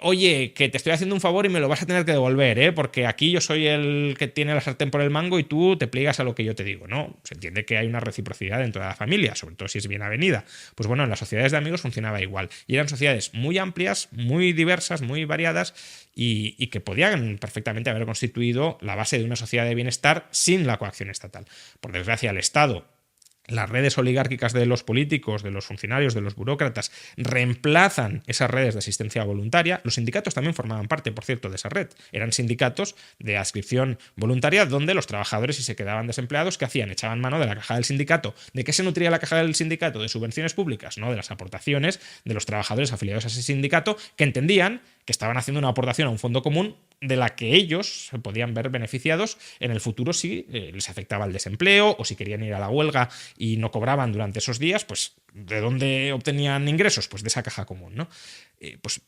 oye, que te estoy haciendo un favor y me lo vas a tener que devolver, porque aquí yo soy el que tiene la sartén por el mango y tú te pliegas a lo que yo te digo. No, se entiende que hay una reciprocidad dentro de la familia, sobre todo si es bien avenida. Pues bueno, en las sociedades de amigos funcionaba igual. Y eran sociedades muy amplias, muy diversas, muy variadas y que podían perfectamente haber constituido la base de una sociedad de bienestar sin la coacción estatal. Por desgracia, el Estado las redes oligárquicas de los políticos, de los funcionarios, de los burócratas, reemplazan esas redes de asistencia voluntaria. Los sindicatos también formaban parte, por cierto, de esa red. Eran sindicatos de adscripción voluntaria donde los trabajadores, si se quedaban desempleados, ¿qué hacían? Echaban mano de la caja del sindicato. ¿De qué se nutría la caja del sindicato? De subvenciones públicas, no, de las aportaciones de los trabajadores afiliados a ese sindicato, que entendían que estaban haciendo una aportación a un fondo común de la que ellos se podían ver beneficiados en el futuro si les afectaba el desempleo o si querían ir a la huelga y no cobraban durante esos días, pues ¿de dónde obtenían ingresos? Pues de esa caja común, ¿no? Pues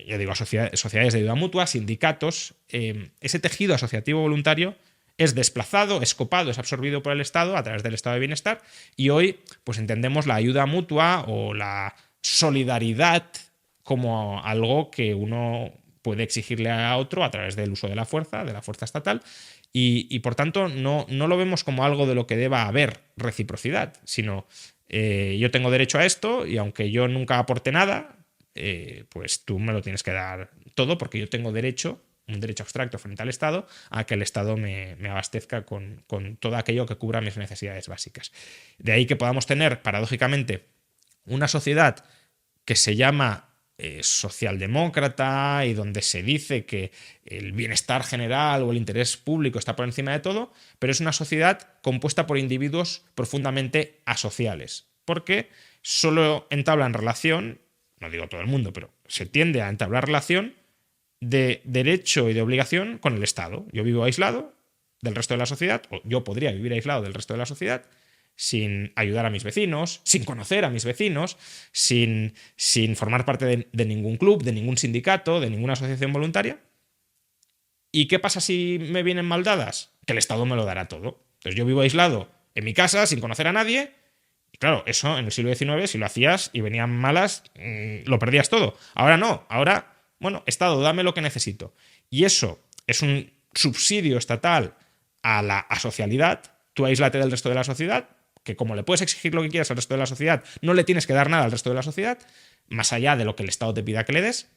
ya digo, sociedades de ayuda mutua, sindicatos, ese tejido asociativo voluntario es desplazado, es copado, es absorbido por el Estado a través del estado de bienestar, y hoy pues entendemos la ayuda mutua o la solidaridad como algo que uno puede exigirle a otro a través del uso de la fuerza estatal, y por tanto no lo vemos como algo de lo que deba haber reciprocidad, sino yo tengo derecho a esto y aunque yo nunca aporte nada, pues tú me lo tienes que dar todo porque yo tengo derecho, un derecho abstracto frente al Estado, a que el Estado me abastezca con todo aquello que cubra mis necesidades básicas. De ahí que podamos tener, paradójicamente, una sociedad que se llama socialdemócrata y donde se dice que el bienestar general o el interés público está por encima de todo, pero es una sociedad compuesta por individuos profundamente asociales, porque solo entablan relación, no digo todo el mundo, pero se tiende a entablar relación de derecho y de obligación con el Estado. Yo vivo aislado del resto de la sociedad, o yo podría vivir aislado del resto de la sociedad, sin ayudar a mis vecinos, sin conocer a mis vecinos, sin formar parte de ningún club, de ningún sindicato, de ninguna asociación voluntaria. ¿Y qué pasa si me vienen mal dadas? Que el Estado me lo dará todo. Entonces yo vivo aislado en mi casa, sin conocer a nadie, y claro, eso en el siglo XIX, si lo hacías y venían malas, lo perdías todo. Ahora no, ahora, bueno, Estado, dame lo que necesito. Y eso es un subsidio estatal a la asocialidad. Tú aíslate del resto de la sociedad, que como le puedes exigir lo que quieras al resto de la sociedad, no le tienes que dar nada al resto de la sociedad, más allá de lo que el Estado te pida que le des,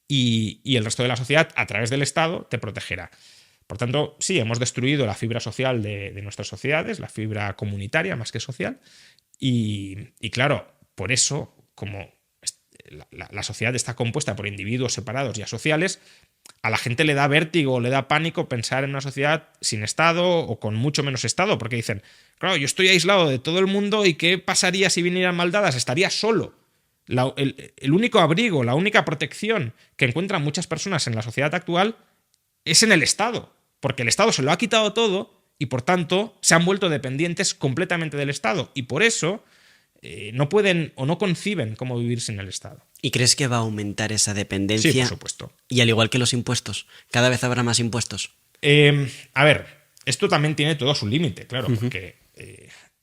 y el resto de la sociedad, a través del Estado, te protegerá. Por tanto, sí, hemos destruido la fibra social de nuestras sociedades, la fibra comunitaria más que social, y claro, por eso, como la sociedad está compuesta por individuos separados y asociales, a la gente le da vértigo, le da pánico pensar en una sociedad sin Estado o con mucho menos Estado, porque dicen, claro, yo estoy aislado de todo el mundo y ¿qué pasaría si vinieran maldadas? Estaría solo. El único abrigo, la única protección que encuentran muchas personas en la sociedad actual es en el Estado, porque el Estado se lo ha quitado todo y por tanto se han vuelto dependientes completamente del Estado, y por eso no pueden o no conciben cómo vivir sin el Estado.
¿Y crees que va a aumentar esa dependencia?
Sí, por supuesto.
Y al igual que los impuestos, cada vez habrá más impuestos.
A ver, esto también tiene todo su límite, claro, porque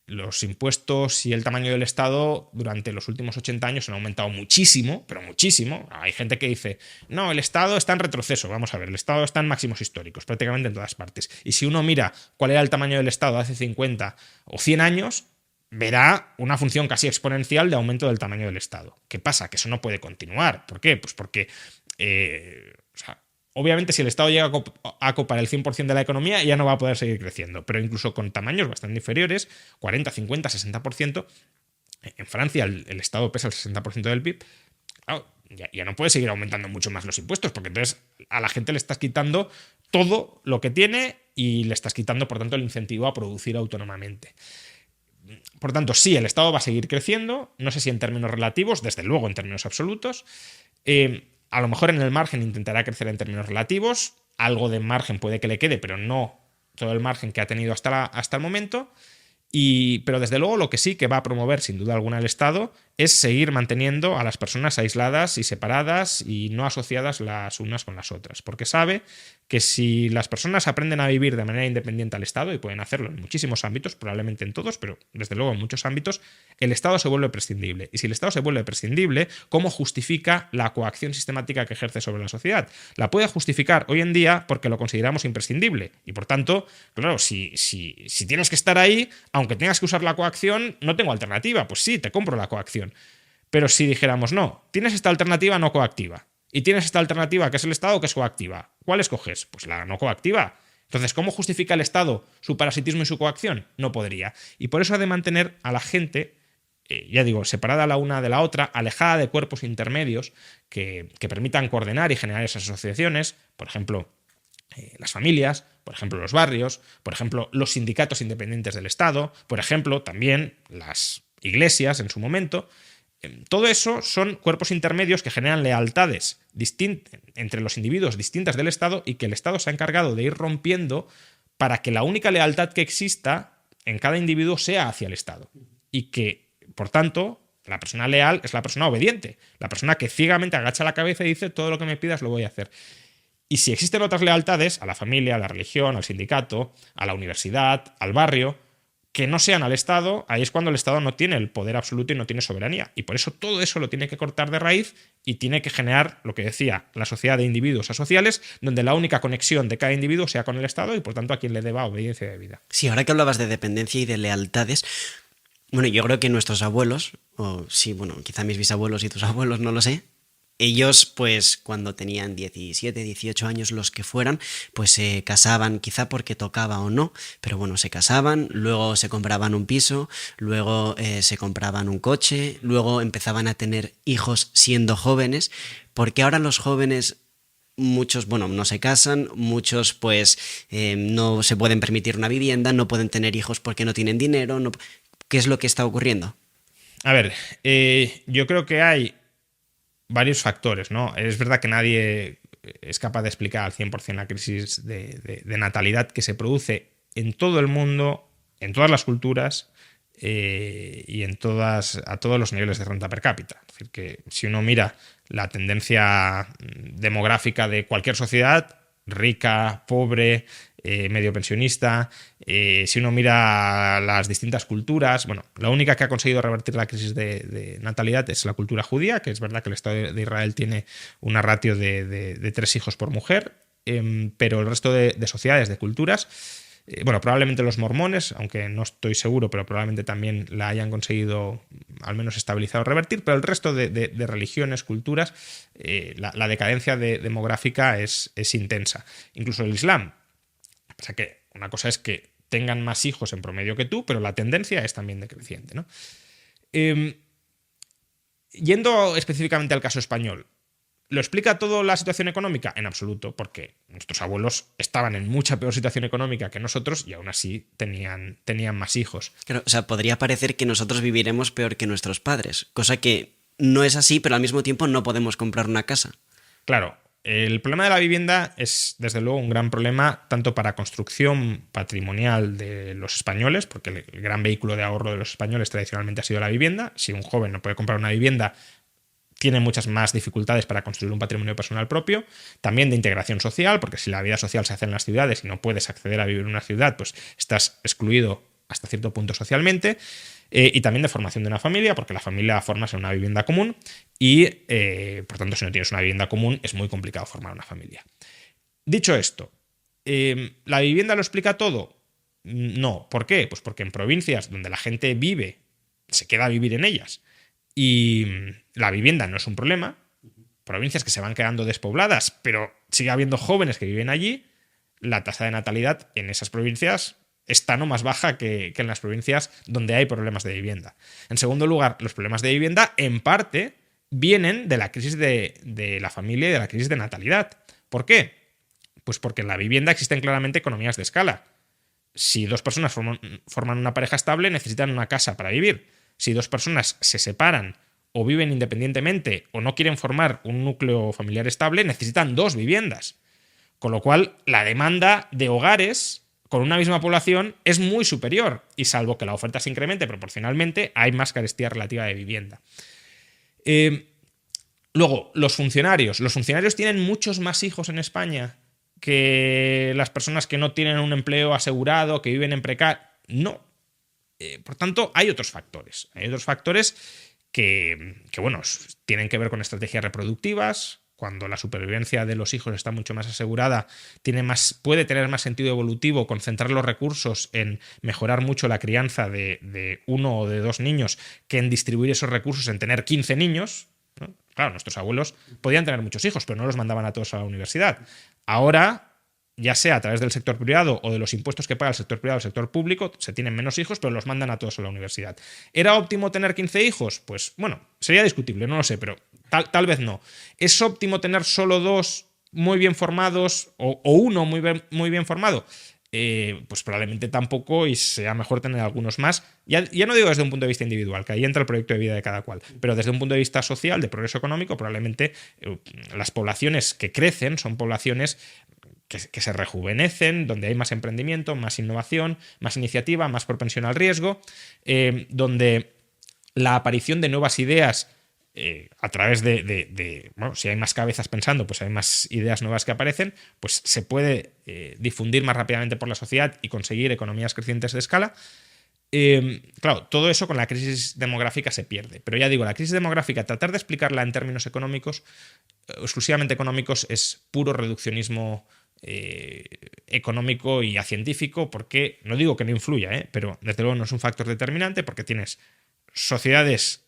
los impuestos y el tamaño del Estado durante los últimos 80 años han aumentado muchísimo, pero muchísimo. Hay gente que dice, no, el Estado está en retroceso. Vamos a ver, el Estado está en máximos históricos, prácticamente en todas partes. Y si uno mira cuál era el tamaño del Estado hace 50 o 100 años, verá una función casi exponencial de aumento del tamaño del Estado. ¿Qué pasa? Que eso no puede continuar. ¿Por qué? Pues porque obviamente si el Estado llega a copar el 100% de la economía ya no va a poder seguir creciendo, pero incluso con tamaños bastante inferiores, 40, 50, 60%, en Francia el Estado pesa el 60% del PIB, claro, ya no puede seguir aumentando mucho más los impuestos, porque entonces a la gente le estás quitando todo lo que tiene y le estás quitando, por tanto, el incentivo a producir autónomamente. Por tanto, sí, el Estado va a seguir creciendo, no sé si en términos relativos, desde luego en términos absolutos. A lo mejor en el margen intentará crecer en términos relativos, algo de margen puede que le quede, pero no todo el margen que ha tenido hasta el momento. Pero desde luego lo que sí que va a promover sin duda alguna el Estado es seguir manteniendo a las personas aisladas y separadas y no asociadas las unas con las otras, porque sabe que si las personas aprenden a vivir de manera independiente al Estado, y pueden hacerlo en muchísimos ámbitos, probablemente en todos, pero desde luego en muchos ámbitos, el Estado se vuelve prescindible. Y si el Estado se vuelve prescindible, ¿cómo justifica la coacción sistemática que ejerce sobre la sociedad? La puede justificar hoy en día porque lo consideramos imprescindible. Y por tanto, claro, si tienes que estar ahí, aunque tengas que usar la coacción, no tengo alternativa. Pues sí, te compro la coacción. Pero si dijéramos, no, tienes esta alternativa no coactiva y tienes esta alternativa que es el Estado que es coactiva, ¿cuál escoges? Pues la no coactiva. Entonces, ¿cómo justifica el Estado su parasitismo y su coacción? No podría. Y por eso ha de mantener a la gente, ya digo, separada la una de la otra, alejada de cuerpos intermedios que permitan coordinar y generar esas asociaciones, por ejemplo, las familias, por ejemplo, los barrios, por ejemplo, los sindicatos independientes del Estado, por ejemplo, también las iglesias en su momento. Todo eso son cuerpos intermedios que generan lealtades entre los individuos distintas del Estado y que el Estado se ha encargado de ir rompiendo para que la única lealtad que exista en cada individuo sea hacia el Estado. Y que, por tanto, la persona leal es la persona obediente, la persona que ciegamente agacha la cabeza y dice todo lo que me pidas lo voy a hacer. Y si existen otras lealtades, a la familia, a la religión, al sindicato, a la universidad, al barrio, que no sean al Estado, ahí es cuando el Estado no tiene el poder absoluto y no tiene soberanía. Y por eso todo eso lo tiene que cortar de raíz y tiene que generar, lo que decía, la sociedad de individuos asociales, donde la única conexión de cada individuo sea con el Estado y por tanto a quien le deba obediencia debida.
Sí, ahora que hablabas de dependencia y de lealtades, bueno, yo creo que nuestros abuelos, o sí, bueno, quizá mis bisabuelos y tus abuelos, no lo sé, ellos, pues, cuando tenían 17, 18 años, los que fueran, pues se casaban, quizá porque tocaba o no, pero bueno, se casaban, luego se compraban un piso, luego se compraban un coche, luego empezaban a tener hijos siendo jóvenes, porque ahora los jóvenes, muchos, bueno, no se casan, muchos pues no se pueden permitir una vivienda, no pueden tener hijos porque no tienen dinero, no... ¿Qué es lo que está ocurriendo?
A ver, yo creo que hay varios factores, ¿no? Es verdad que nadie es capaz de explicar al 100% la crisis de natalidad que se produce en todo el mundo, en todas las culturas y a todos los niveles de renta per cápita. Es decir, que si uno mira la tendencia demográfica de cualquier sociedad, rica, pobre, medio pensionista, si uno mira las distintas culturas, bueno, la única que ha conseguido revertir la crisis de natalidad es la cultura judía, que es verdad que el Estado de Israel tiene una ratio de 3 hijos por mujer, pero el resto de sociedades, de culturas, bueno, probablemente los mormones, aunque no estoy seguro, pero probablemente también la hayan conseguido al menos estabilizar o revertir, pero el resto de religiones, culturas, la decadencia demográfica es intensa. Incluso el Islam. O sea que una cosa es que tengan más hijos en promedio que tú, pero la tendencia es también decreciente, ¿no? Yendo específicamente al caso español, ¿lo explica todo la situación económica? En absoluto, porque nuestros abuelos estaban en mucha peor situación económica que nosotros y aún así tenían más hijos.
Claro, o sea, podría parecer que nosotros viviremos peor que nuestros padres, cosa que no es así, pero al mismo tiempo no podemos comprar una casa.
Claro, el problema de la vivienda es, desde luego, un gran problema tanto para construcción patrimonial de los españoles, porque el gran vehículo de ahorro de los españoles tradicionalmente ha sido la vivienda. Si un joven no puede comprar una vivienda, tiene muchas más dificultades para construir un patrimonio personal propio, también de integración social, porque si la vida social se hace en las ciudades y no puedes acceder a vivir en una ciudad, pues estás excluido hasta cierto punto socialmente, y también de formación de una familia, porque la familia formas en una vivienda común y, por tanto, si no tienes una vivienda común es muy complicado formar una familia. Dicho esto, ¿la vivienda lo explica todo? No. ¿Por qué? Pues porque en provincias donde la gente vive, se queda a vivir en ellas, y la vivienda no es un problema, provincias que se van quedando despobladas, pero sigue habiendo jóvenes que viven allí, la tasa de natalidad en esas provincias está no más baja que en las provincias donde hay problemas de vivienda. En segundo lugar, los problemas de vivienda en parte vienen de la crisis de la familia y de la crisis de natalidad. ¿Por qué? Pues porque en la vivienda existen claramente economías de escala. Si 2 personas forman una pareja estable, necesitan una casa para vivir. Si 2 personas se separan o viven independientemente o no quieren formar un núcleo familiar estable, necesitan 2 viviendas. Con lo cual, la demanda de hogares con una misma población es muy superior y salvo que la oferta se incremente proporcionalmente, hay más carestía relativa de vivienda. Luego, los funcionarios. Los funcionarios tienen muchos más hijos en España que las personas que no tienen un empleo asegurado, que viven en precario. No. Por tanto, hay otros factores. Hay otros factores que, bueno, tienen que ver con estrategias reproductivas. Cuando la supervivencia de los hijos está mucho más asegurada, puede tener más sentido evolutivo concentrar los recursos en mejorar mucho la crianza de 1 o de 2 niños que en distribuir esos recursos en tener 15 niños. Claro, nuestros abuelos podían tener muchos hijos, pero no los mandaban a todos a la universidad. Ahora ya sea a través del sector privado o de los impuestos que paga el sector privado o el sector público, se tienen menos hijos, pero los mandan a todos a la universidad. ¿Era óptimo tener 15 hijos? Pues bueno, sería discutible, no lo sé, pero tal vez no. ¿Es óptimo tener solo 2 muy bien formados o uno muy bien formado? Pues probablemente tampoco, y sea mejor tener algunos más. Ya no digo desde un punto de vista individual, que ahí entra el proyecto de vida de cada cual, pero desde un punto de vista social, de progreso económico, probablemente las poblaciones que crecen son poblaciones que se rejuvenecen, donde hay más emprendimiento, más innovación, más iniciativa, más propensión al riesgo, donde la aparición de nuevas ideas a través bueno, si hay más cabezas pensando, pues hay más ideas nuevas que aparecen, pues se puede difundir más rápidamente por la sociedad y conseguir economías crecientes de escala. Claro, todo eso con la crisis demográfica se pierde. Pero ya digo, la crisis demográfica, tratar de explicarla en términos económicos, exclusivamente económicos, es puro reduccionismo económico y científico, porque no digo que no influya, pero desde luego no es un factor determinante, porque tienes sociedades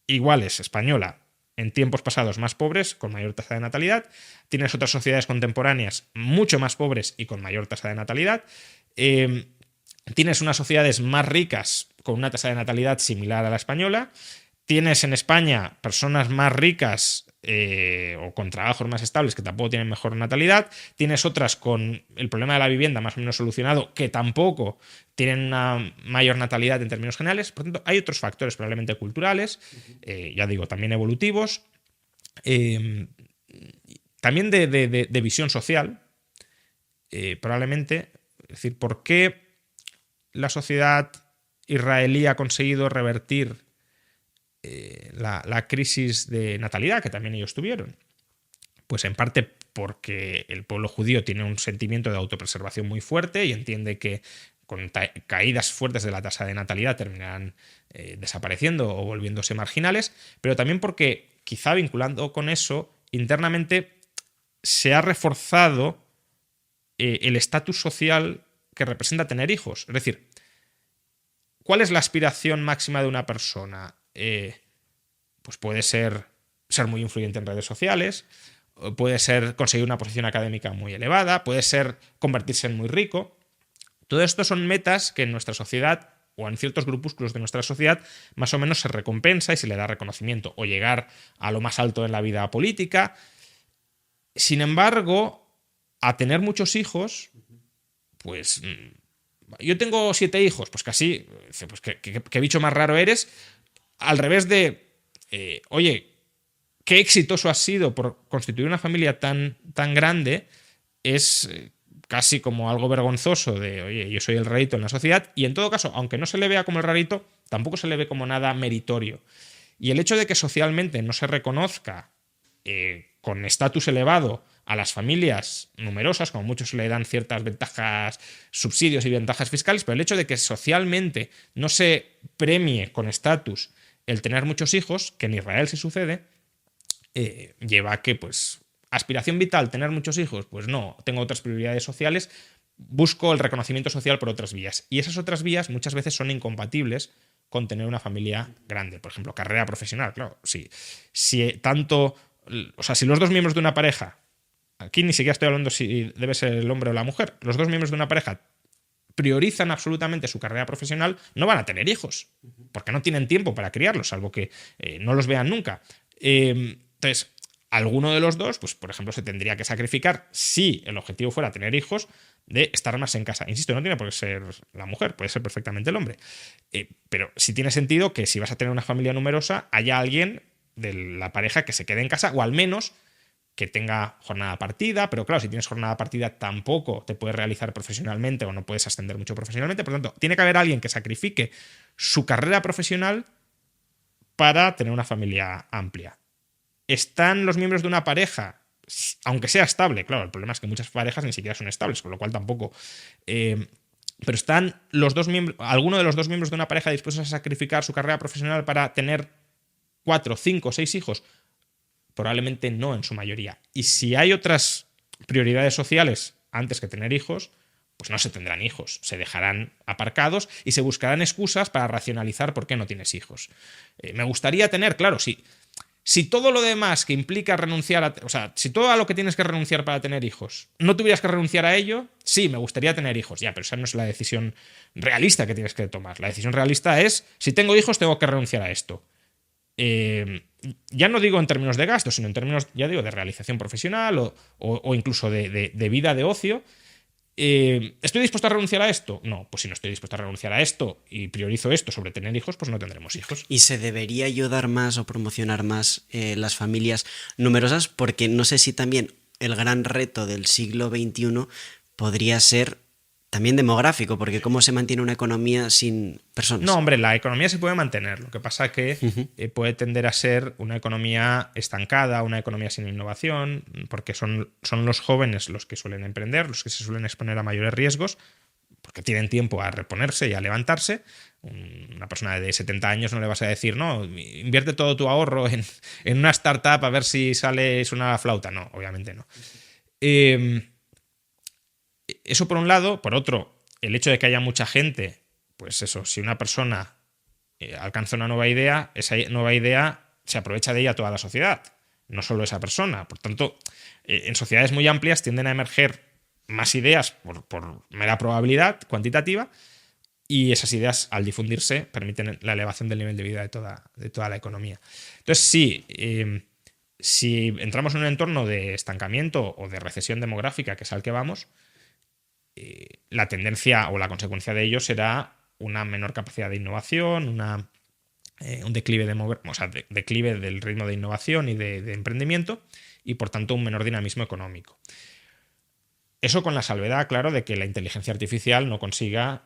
iguales, española, en tiempos pasados más pobres, con mayor tasa de natalidad. Tienes otras sociedades contemporáneas mucho más pobres y con mayor tasa de natalidad. Tienes unas sociedades más ricas con una tasa de natalidad similar a la española. Tienes en España personas más ricas o con trabajos más estables que tampoco tienen mejor natalidad. Tienes otras con el problema de la vivienda más o menos solucionado que tampoco tienen una mayor natalidad en términos generales. Por tanto, hay otros factores probablemente culturales, ya digo, también evolutivos, también de visión social, probablemente. Es decir, ¿por qué la sociedad israelí ha conseguido revertir la crisis de natalidad que también ellos tuvieron? Pues en parte porque el pueblo judío tiene un sentimiento de autopreservación muy fuerte y entiende que con caídas fuertes de la tasa de natalidad terminarán desapareciendo o volviéndose marginales, pero también porque, quizá vinculando con eso, internamente se ha reforzado el estatus social que representa tener hijos. Es decir, ¿cuál es la aspiración máxima de una persona? Pues puede ser muy influyente en redes sociales, puede ser conseguir una posición académica muy elevada, puede ser convertirse en muy rico. Todo esto son metas que en nuestra sociedad o en ciertos grupúsculos de nuestra sociedad más o menos se recompensa y se le da reconocimiento, o llegar a lo más alto en la vida política. Sin embargo, a tener muchos hijos, pues yo tengo 7 hijos, pues casi, pues qué bicho más raro eres. Al revés de, oye, qué exitoso has sido por constituir una familia tan grande, es casi como algo vergonzoso de, oye, yo soy el rarito en la sociedad, y en todo caso, aunque no se le vea como el rarito, tampoco se le ve como nada meritorio. Y el hecho de que socialmente no se reconozca con estatus elevado a las familias numerosas, como muchos le dan ciertas ventajas, subsidios y ventajas fiscales, pero el hecho de que socialmente no se premie con estatus el tener muchos hijos, que en Israel se sucede, lleva a que, pues, aspiración vital, tener muchos hijos, pues no, tengo otras prioridades sociales, busco el reconocimiento social por otras vías. Y esas otras vías muchas veces son incompatibles con tener una familia grande. Por ejemplo, carrera profesional, claro, si los 2 miembros de una pareja, aquí ni siquiera estoy hablando si debe ser el hombre o la mujer, los 2 miembros de una pareja priorizan absolutamente su carrera profesional, no van a tener hijos, porque no tienen tiempo para criarlos, salvo que no los vean nunca. Entonces, alguno de los dos, pues por ejemplo, se tendría que sacrificar, si el objetivo fuera tener hijos, de estar más en casa. Insisto, no tiene por qué ser la mujer, puede ser perfectamente el hombre. Pero sí tiene sentido que si vas a tener una familia numerosa, haya alguien de la pareja que se quede en casa, o al menos que tenga jornada partida. Pero claro, si tienes jornada partida tampoco te puedes realizar profesionalmente o no puedes ascender mucho profesionalmente. Por lo tanto, tiene que haber alguien que sacrifique su carrera profesional para tener una familia amplia. ¿Están los miembros de una pareja, aunque sea estable? Claro, el problema es que muchas parejas ni siquiera son estables, con lo cual tampoco. Pero ¿están alguno de los 2 miembros de una pareja dispuestos a sacrificar su carrera profesional para tener 4, 5, 6 hijos? Probablemente no, en su mayoría. Y si hay otras prioridades sociales antes que tener hijos, pues no se tendrán hijos, se dejarán aparcados y se buscarán excusas para racionalizar por qué no tienes hijos. Me gustaría tener, claro, sí. Si todo lo demás que implica renunciar o sea, si todo a lo que tienes que renunciar para tener hijos, no tuvieras que renunciar a ello, sí, me gustaría tener hijos. Ya, pero esa no es la decisión realista que tienes que tomar. La decisión realista es, si tengo hijos, tengo que renunciar a esto. Ya no digo en términos de gastos, sino en términos, ya digo, de realización profesional o incluso de vida de ocio. ¿Estoy dispuesto a renunciar a esto? No, pues si no estoy dispuesto a renunciar a esto y priorizo esto sobre tener hijos, pues no tendremos hijos.
¿Y se debería ayudar más o promocionar más las familias numerosas? Porque no sé si también el gran reto del siglo XXI podría ser también demográfico, porque ¿cómo se mantiene una economía sin personas?
No, hombre, la economía se puede mantener. Lo que pasa es que puede tender a ser una economía estancada, una economía sin innovación, porque son los jóvenes los que suelen emprender, los que se suelen exponer a mayores riesgos, porque tienen tiempo a reponerse y a levantarse. Una persona de 70 años no le vas a decir, no, invierte todo tu ahorro en una startup a ver si sale una flauta. No, obviamente no. Eso por un lado. Por otro, el hecho de que haya mucha gente, pues eso, si una persona alcanza una nueva idea, esa nueva idea se aprovecha de ella toda la sociedad, no solo esa persona. Por tanto, en sociedades muy amplias tienden a emerger más ideas por mera probabilidad cuantitativa, y esas ideas, al difundirse, permiten la elevación del nivel de vida de toda la economía. Entonces, sí, si entramos en un entorno de estancamiento o de recesión demográfica, que es al que vamos, la tendencia o la consecuencia de ello será una menor capacidad de innovación, un declive, declive del ritmo de innovación y de emprendimiento, y por tanto un menor dinamismo económico. Eso con la salvedad, claro, de que la inteligencia artificial no consiga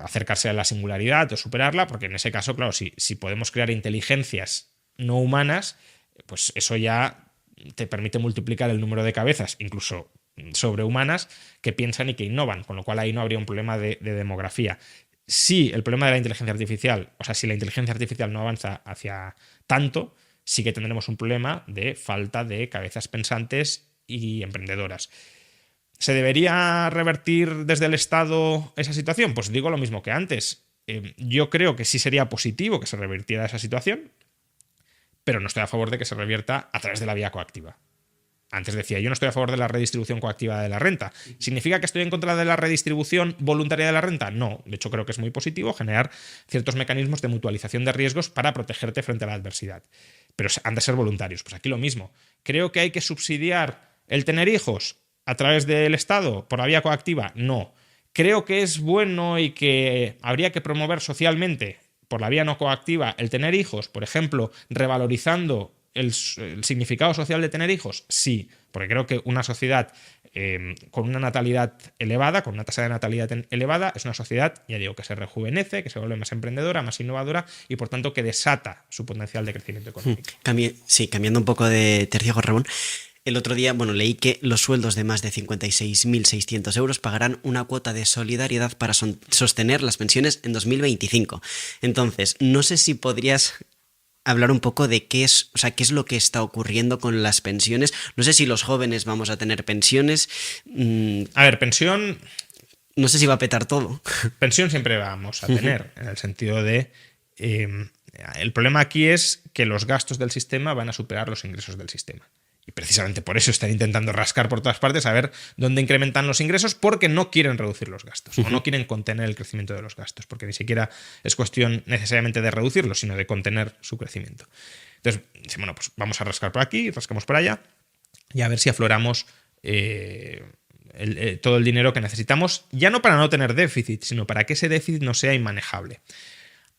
acercarse a la singularidad o superarla, porque en ese caso, claro, si podemos crear inteligencias no humanas, pues eso ya te permite multiplicar el número de cabezas, incluso sobrehumanas, que piensan y que innovan, con lo cual ahí no habría un problema de demografía. Si el problema de la inteligencia artificial, o sea, si la inteligencia artificial no avanza hacia tanto, sí que tendremos un problema de falta de cabezas pensantes y emprendedoras. ¿Se debería revertir desde el Estado esa situación? Pues digo lo mismo que antes. Yo creo que sí sería positivo que se revirtiera esa situación, pero no estoy a favor de que se revierta a través de la vía coactiva. Antes decía, yo no estoy a favor de la redistribución coactiva de la renta. ¿Significa que estoy en contra de la redistribución voluntaria de la renta? No. De hecho, creo que es muy positivo generar ciertos mecanismos de mutualización de riesgos para protegerte frente a la adversidad. Pero han de ser voluntarios. Pues aquí lo mismo. Creo que hay que subsidiar el tener hijos a través del Estado por la vía coactiva. No. Creo que es bueno y que habría que promover socialmente por la vía no coactiva el tener hijos, por ejemplo, revalorizando el significado social de tener hijos. Sí, porque creo que una sociedad con una natalidad elevada, con una tasa de natalidad elevada, es una sociedad, ya digo, que se rejuvenece, que se vuelve más emprendedora, más innovadora y por tanto que desata su potencial de crecimiento económico.
Cambiando un poco de tercio, Ramón. El otro día, leí que los sueldos de más de 56.600 euros pagarán una cuota de solidaridad para sostener las pensiones en 2025. Entonces, no sé si podrías hablar un poco de qué es lo que está ocurriendo con las pensiones. No sé si los jóvenes vamos a tener pensiones.
A ver, pensión...
No sé si va a petar todo.
Pensión siempre vamos a tener, en el sentido de... el problema aquí es que los gastos del sistema van a superar los ingresos del sistema. Y precisamente por eso están intentando rascar por todas partes a ver dónde incrementan los ingresos, porque no quieren reducir los gastos o no quieren contener el crecimiento de los gastos, porque ni siquiera es cuestión necesariamente de reducirlos, sino de contener su crecimiento. Entonces, bueno, pues vamos a rascar por aquí, rascamos por allá y a ver si afloramos todo el dinero que necesitamos, ya no para no tener déficit, sino para que ese déficit no sea inmanejable.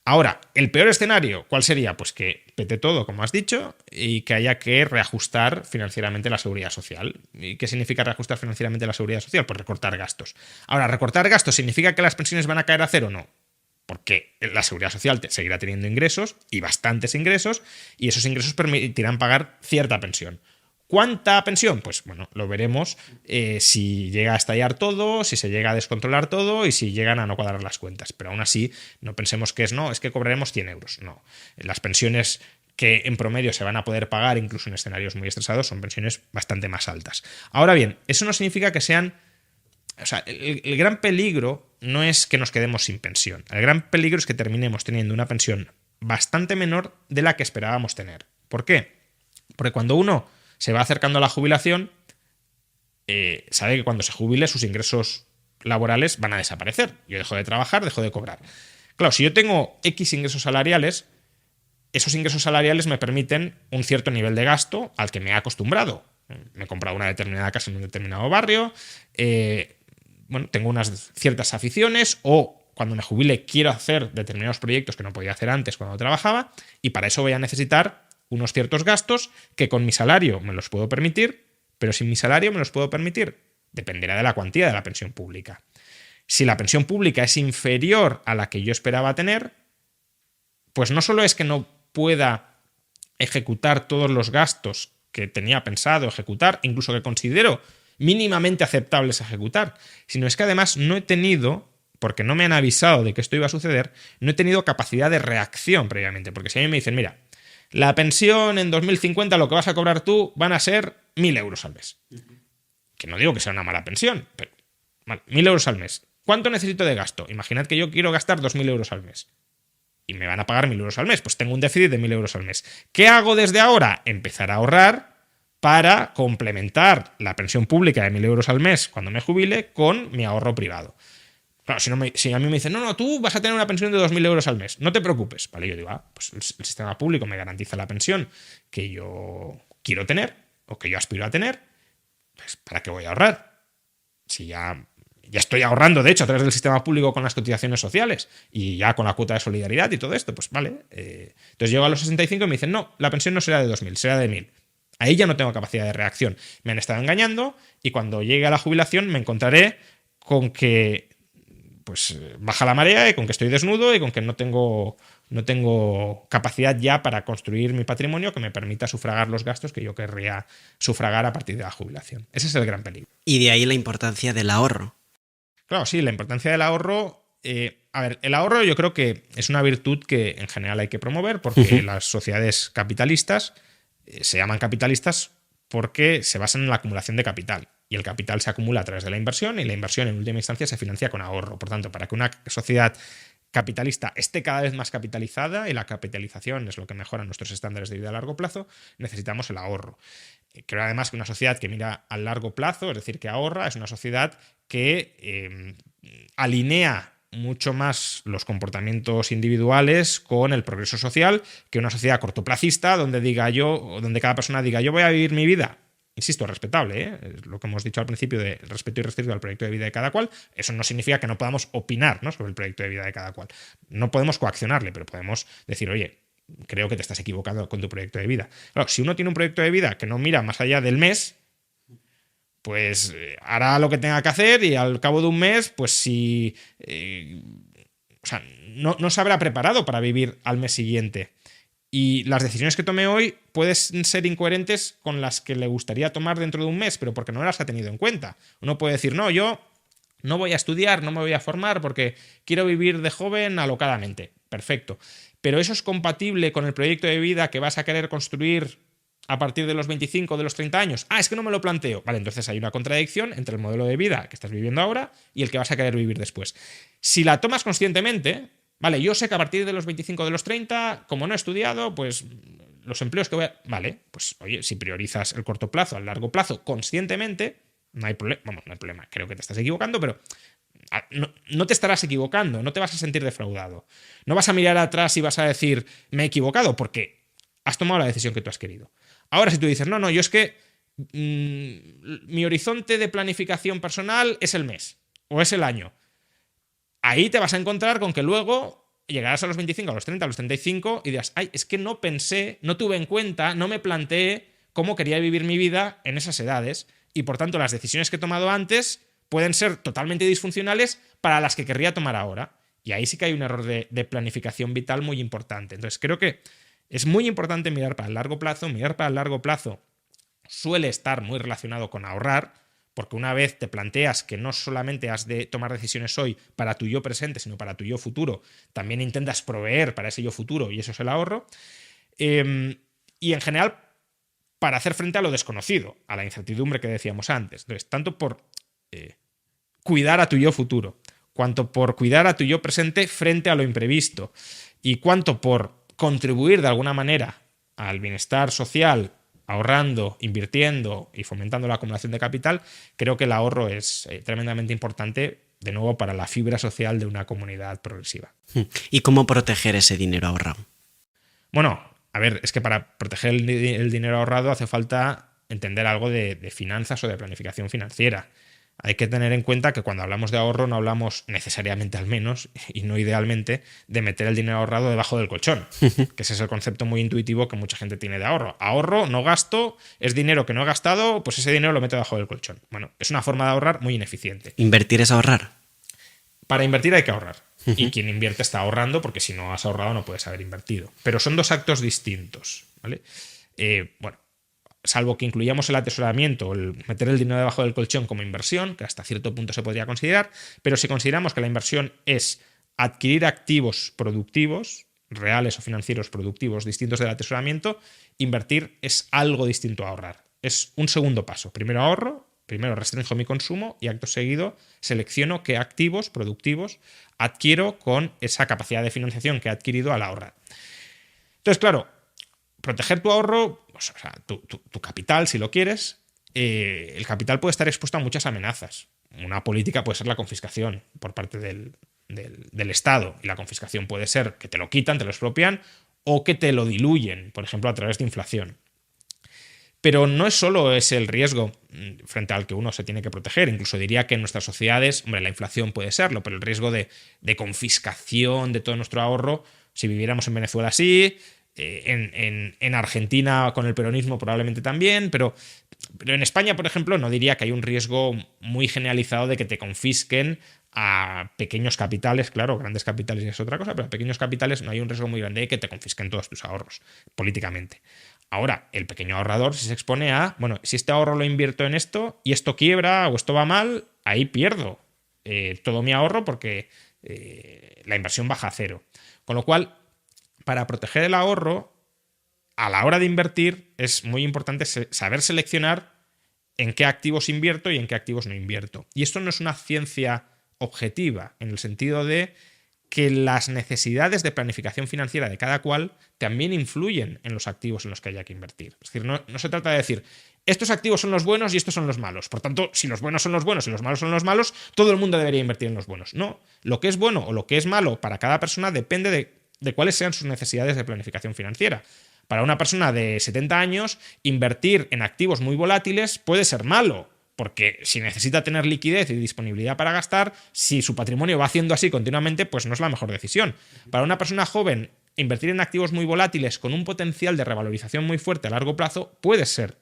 Ahora, el peor escenario, ¿cuál sería? Pues que pete todo, como has dicho, y que haya que reajustar financieramente la seguridad social. ¿Y qué significa reajustar financieramente la seguridad social? Pues recortar gastos. Ahora, ¿recortar gastos significa que las pensiones van a caer a cero? No. Porque la seguridad social seguirá teniendo ingresos, y bastantes ingresos, y esos ingresos permitirán pagar cierta pensión. ¿Cuánta pensión? Pues bueno, lo veremos si llega a estallar todo, si se llega a descontrolar todo y si llegan a no cuadrar las cuentas. Pero aún así, no pensemos que es que cobraremos 100 euros. No. Las pensiones que en promedio se van a poder pagar, incluso en escenarios muy estresados, son pensiones bastante más altas. Ahora bien, eso no significa que sean... O sea, el gran peligro no es que nos quedemos sin pensión. El gran peligro es que terminemos teniendo una pensión bastante menor de la que esperábamos tener. ¿Por qué? Porque cuando uno se va acercando a la jubilación, sabe que cuando se jubile sus ingresos laborales van a desaparecer. Yo dejo de trabajar, dejo de cobrar. Claro, si yo tengo X ingresos salariales, esos ingresos salariales me permiten un cierto nivel de gasto al que me he acostumbrado. Me he comprado una determinada casa en un determinado barrio, tengo unas ciertas aficiones, o cuando me jubile quiero hacer determinados proyectos que no podía hacer antes cuando trabajaba, y para eso voy a necesitar unos ciertos gastos que con mi salario me los puedo permitir, pero sin mi salario me los puedo permitir. Dependerá de la cuantía de la pensión pública. Si la pensión pública es inferior a la que yo esperaba tener, pues no solo es que no pueda ejecutar todos los gastos que tenía pensado ejecutar, incluso que considero mínimamente aceptables ejecutar, sino es que además no he tenido, porque no me han avisado de que esto iba a suceder, no he tenido capacidad de reacción previamente. Porque si a mí me dicen, mira, la pensión en 2050 lo que vas a cobrar tú van a ser 1.000 euros al mes. Que no digo que sea una mala pensión, pero vale, 1.000 euros al mes. ¿Cuánto necesito de gasto? Imaginad que yo quiero gastar 2.000 euros al mes. Y me van a pagar 1.000 euros al mes. Pues tengo un déficit de 1.000 euros al mes. ¿Qué hago desde ahora? Empezar a ahorrar para complementar la pensión pública de 1.000 euros al mes cuando me jubile con mi ahorro privado. Claro, si a mí me dicen, no, tú vas a tener una pensión de 2.000 euros al mes, no te preocupes. Vale, yo digo, pues el sistema público me garantiza la pensión que yo quiero tener o que yo aspiro a tener, pues ¿para qué voy a ahorrar? Si ya estoy ahorrando, de hecho, a través del sistema público con las cotizaciones sociales y ya con la cuota de solidaridad y todo esto, pues vale. Entonces llego a los 65 y me dicen, no, la pensión no será de 2.000, será de 1.000. Ahí ya no tengo capacidad de reacción. Me han estado engañando y cuando llegue a la jubilación me encontraré con que pues baja la marea y con que estoy desnudo y con que no tengo capacidad ya para construir mi patrimonio que me permita sufragar los gastos que yo querría sufragar a partir de la jubilación. Ese es el gran peligro.
Y de ahí la importancia del ahorro.
Claro, sí, la importancia del ahorro. El ahorro yo creo que es una virtud que en general hay que promover porque las sociedades capitalistas se llaman capitalistas porque se basan en la acumulación de capital. Y el capital se acumula a través de la inversión y la inversión en última instancia se financia con ahorro. Por tanto, para que una sociedad capitalista esté cada vez más capitalizada, y la capitalización es lo que mejora nuestros estándares de vida a largo plazo, necesitamos el ahorro. Creo además que una sociedad que mira a largo plazo, es decir, que ahorra, es una sociedad que alinea mucho más los comportamientos individuales con el progreso social que una sociedad cortoplacista donde cada persona diga yo voy a vivir mi vida. Insisto, respetable, es lo que hemos dicho al principio de respeto y respeto al proyecto de vida de cada cual. Eso no significa que no podamos opinar, ¿no?, sobre el proyecto de vida de cada cual. No podemos coaccionarle, pero podemos decir, oye, creo que te estás equivocando con tu proyecto de vida. Claro, si uno tiene un proyecto de vida que no mira más allá del mes, pues hará lo que tenga que hacer y al cabo de un mes, pues si... no se habrá preparado para vivir al mes siguiente. Y las decisiones que tome hoy pueden ser incoherentes con las que le gustaría tomar dentro de un mes, pero porque no las ha tenido en cuenta. Uno puede decir, no, yo no voy a estudiar, no me voy a formar porque quiero vivir de joven alocadamente. Perfecto. Pero eso es compatible con el proyecto de vida que vas a querer construir a partir de los 25 o de los 30 años. Es que no me lo planteo. Vale, entonces hay una contradicción entre el modelo de vida que estás viviendo ahora y el que vas a querer vivir después. Si la tomas conscientemente... Vale, yo sé que a partir de los 25 de los 30, como no he estudiado, pues los empleos que voy a... Vale, pues oye, si priorizas el corto plazo al largo plazo conscientemente, no hay problema. Vamos, no hay problema. Creo que te estás equivocando, pero no te estarás equivocando, no te vas a sentir defraudado. No vas a mirar atrás y vas a decir, me he equivocado, porque has tomado la decisión que tú has querido. Ahora, si tú dices, no, yo es que mi horizonte de planificación personal es el mes o es el año. Ahí te vas a encontrar con que luego llegarás a los 25, a los 30, a los 35 y dirás, es que no pensé, no tuve en cuenta, no me planteé cómo quería vivir mi vida en esas edades y por tanto las decisiones que he tomado antes pueden ser totalmente disfuncionales para las que querría tomar ahora. Y ahí sí que hay un error de planificación vital muy importante. Entonces creo que es muy importante mirar para el largo plazo. Mirar para el largo plazo suele estar muy relacionado con ahorrar, porque una vez te planteas que no solamente has de tomar decisiones hoy para tu yo presente, sino para tu yo futuro, también intentas proveer para ese yo futuro y eso es el ahorro. Y en general, para hacer frente a lo desconocido, a la incertidumbre que decíamos antes. Entonces, tanto por cuidar a tu yo futuro, cuanto por cuidar a tu yo presente frente a lo imprevisto, y cuanto por contribuir de alguna manera al bienestar social, ahorrando, invirtiendo y fomentando la acumulación de capital, creo que el ahorro es tremendamente importante, de nuevo, para la fibra social de una comunidad progresiva.
¿Y cómo proteger ese dinero ahorrado?
Bueno, a ver, es que para proteger el dinero ahorrado hace falta entender algo de finanzas o de planificación financiera. Hay que tener en cuenta que cuando hablamos de ahorro no hablamos necesariamente, al menos, y no idealmente, de meter el dinero ahorrado debajo del colchón, que ese es el concepto muy intuitivo que mucha gente tiene de ahorro. Ahorro, no gasto, es dinero que no he gastado, pues ese dinero lo meto debajo del colchón. Bueno, es una forma de ahorrar muy ineficiente.
¿Invertir es ahorrar?
Para invertir hay que ahorrar. Y quien invierte está ahorrando, porque si no has ahorrado no puedes haber invertido. Pero son dos actos distintos, ¿vale? Bueno, salvo que incluyamos el atesoramiento, el meter el dinero debajo del colchón como inversión, que hasta cierto punto se podría considerar, pero si consideramos que la inversión es adquirir activos productivos, reales o financieros productivos distintos del atesoramiento, invertir es algo distinto a ahorrar. Es un segundo paso. Primero ahorro, primero restringo mi consumo y acto seguido selecciono qué activos productivos adquiero con esa capacidad de financiación que he adquirido al ahorrar. Entonces, claro, proteger tu ahorro, o sea, tu capital, si lo quieres, el capital puede estar expuesto a muchas amenazas. Una política puede ser la confiscación por parte del Estado, y la confiscación puede ser que te lo quitan, te lo expropian, o que te lo diluyen, por ejemplo, a través de inflación. Pero no es solo ese el riesgo frente al que uno se tiene que proteger. Incluso diría que en nuestras sociedades, hombre, la inflación puede serlo, pero el riesgo de confiscación de todo nuestro ahorro, si viviéramos en Venezuela sí, en Argentina con el peronismo probablemente también, pero en España, por ejemplo, no diría que hay un riesgo muy generalizado de que te confisquen a pequeños capitales. Claro, grandes capitales es otra cosa, pero a pequeños capitales no hay un riesgo muy grande de que te confisquen todos tus ahorros políticamente. Ahora, el pequeño ahorrador si se expone a, bueno, si este ahorro lo invierto en esto y esto quiebra o esto va mal, ahí pierdo todo mi ahorro porque la inversión baja a cero. Con lo cual, para proteger el ahorro, a la hora de invertir es muy importante saber seleccionar en qué activos invierto y en qué activos no invierto. Y esto no es una ciencia objetiva, en el sentido de que las necesidades de planificación financiera de cada cual también influyen en los activos en los que haya que invertir. Es decir, no se trata de decir, estos activos son los buenos y estos son los malos. Por tanto, si los buenos son los buenos y los malos son los malos, todo el mundo debería invertir en los buenos. No, lo que es bueno o lo que es malo para cada persona depende de cuáles sean sus necesidades de planificación financiera. Para una persona de 70 años, invertir en activos muy volátiles puede ser malo, porque si necesita tener liquidez y disponibilidad para gastar, si su patrimonio va haciendo así continuamente, pues no es la mejor decisión. Para una persona joven, invertir en activos muy volátiles con un potencial de revalorización muy fuerte a largo plazo puede ser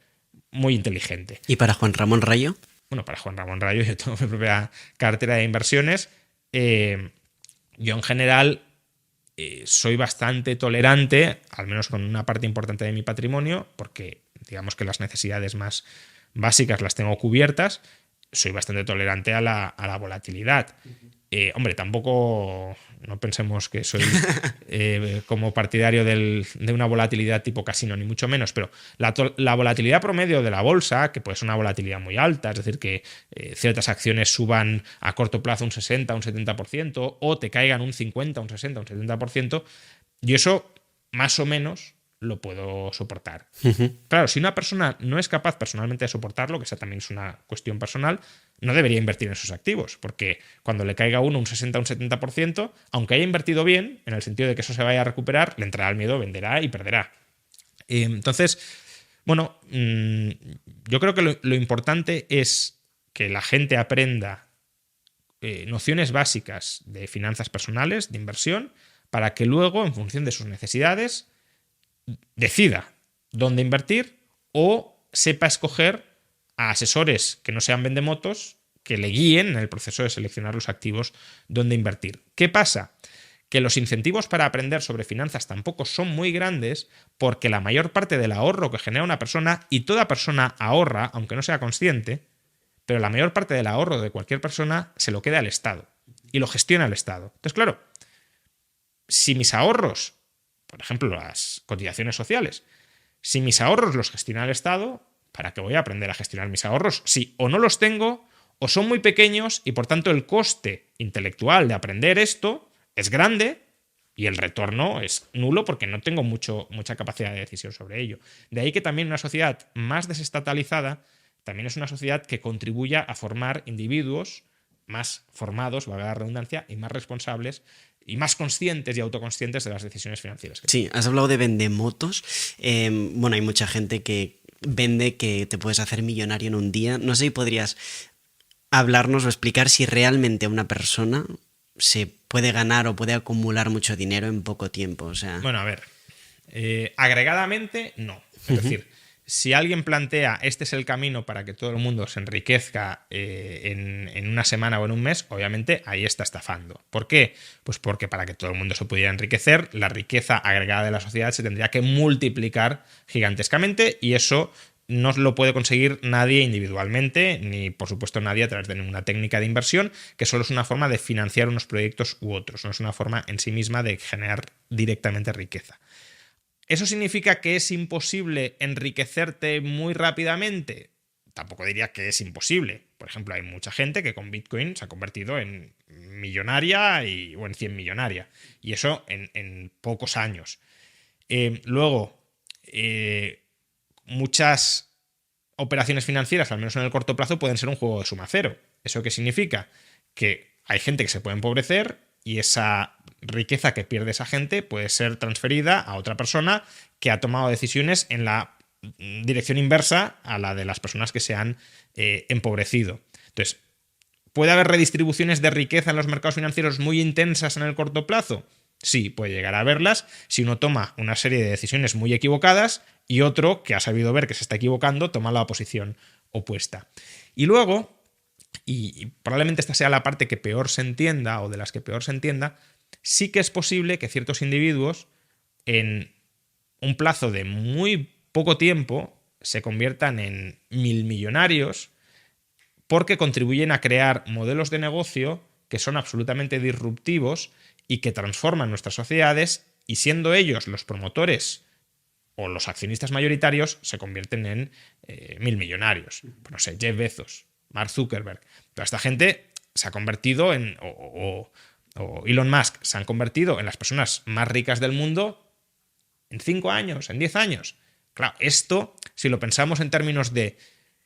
muy inteligente.
¿Y para Juan Ramón Rayo?
Bueno, para Juan Ramón Rayo, yo tengo mi propia cartera de inversiones. Yo en general soy bastante tolerante, al menos con una parte importante de mi patrimonio, porque digamos que las necesidades más básicas las tengo cubiertas. Soy bastante tolerante a la volatilidad. Hombre, tampoco no pensemos que soy como partidario de una volatilidad tipo casino, ni mucho menos, pero la volatilidad promedio de la bolsa, que puede ser una volatilidad muy alta, es decir, que ciertas acciones suban a corto plazo un 60, un 70%, o te caigan un 50, un 60, un 70%, y eso más o menos lo puedo soportar. Claro, si una persona no es capaz personalmente de soportarlo, que esa también es una cuestión personal, no debería invertir en sus activos, porque cuando le caiga uno un 60 o un 70%, aunque haya invertido bien, en el sentido de que eso se vaya a recuperar, le entrará el miedo, venderá y perderá. Entonces, bueno, yo creo que lo importante es que la gente aprenda nociones básicas de finanzas personales, de inversión, para que luego, en función de sus necesidades, decida dónde invertir o sepa escoger a asesores que no sean vendemotos, que le guíen en el proceso de seleccionar los activos donde invertir. ¿Qué pasa? Que los incentivos para aprender sobre finanzas tampoco son muy grandes, porque la mayor parte del ahorro que genera una persona, y toda persona ahorra, aunque no sea consciente, pero la mayor parte del ahorro de cualquier persona se lo queda al Estado y lo gestiona el Estado. Entonces, claro, si mis ahorros, por ejemplo, las cotizaciones sociales, si mis ahorros los gestiona el Estado, ¿para qué voy a aprender a gestionar mis ahorros? Si o no los tengo o son muy pequeños y por tanto el coste intelectual de aprender esto es grande, Y el retorno es nulo porque no tengo mucha capacidad de decisión sobre ello. De ahí que también una sociedad más desestatalizada también es una sociedad que contribuya a formar individuos más formados, valga la redundancia, y más responsables y más conscientes y autoconscientes de las decisiones financieras.
Sí, has hablado de vendemotos. Bueno, hay mucha gente que vende que te puedes hacer millonario en un día. No sé si podrías hablarnos o explicar si realmente una persona se puede ganar o puede acumular mucho dinero en poco tiempo. O sea...
Bueno, a ver, agregadamente no. Es decir, si alguien plantea este es el camino para que todo el mundo se enriquezca en una semana o en un mes, obviamente ahí está estafando. ¿Por qué? Pues porque para que todo el mundo se pudiera enriquecer, la riqueza agregada de la sociedad se tendría que multiplicar gigantescamente y eso no lo puede conseguir nadie individualmente, ni por supuesto nadie a través de ninguna técnica de inversión, que solo es una forma de financiar unos proyectos u otros, no es una forma en sí misma de generar directamente riqueza. ¿Eso significa que es imposible enriquecerte muy rápidamente? Tampoco diría que es imposible. Por ejemplo, hay mucha gente que con Bitcoin se ha convertido en millonaria o en 100 millonaria. Y eso en pocos años. Luego, muchas operaciones financieras, al menos en el corto plazo, pueden ser un juego de suma cero. ¿Eso qué significa? Que hay gente que se puede empobrecer y esa riqueza que pierde esa gente puede ser transferida a otra persona que ha tomado decisiones en la dirección inversa a la de las personas que se han empobrecido. Entonces, ¿puede haber redistribuciones de riqueza en los mercados financieros muy intensas en el corto plazo? Sí, puede llegar a haberlas si uno toma una serie de decisiones muy equivocadas y otro que ha sabido ver que se está equivocando toma la posición opuesta. Y luego, y probablemente esta sea la parte que peor se entienda o de las que peor se entienda, sí que es posible que ciertos individuos en un plazo de muy poco tiempo se conviertan en milmillonarios porque contribuyen a crear modelos de negocio que son absolutamente disruptivos y que transforman nuestras sociedades y siendo ellos los promotores o los accionistas mayoritarios se convierten en milmillonarios. Pues no sé, Jeff Bezos, Mark Zuckerberg. Toda esta gente se ha convertido en... o Elon Musk se han convertido en las personas más ricas del mundo en 5 años, en 10 años. Claro, esto, si lo pensamos en términos de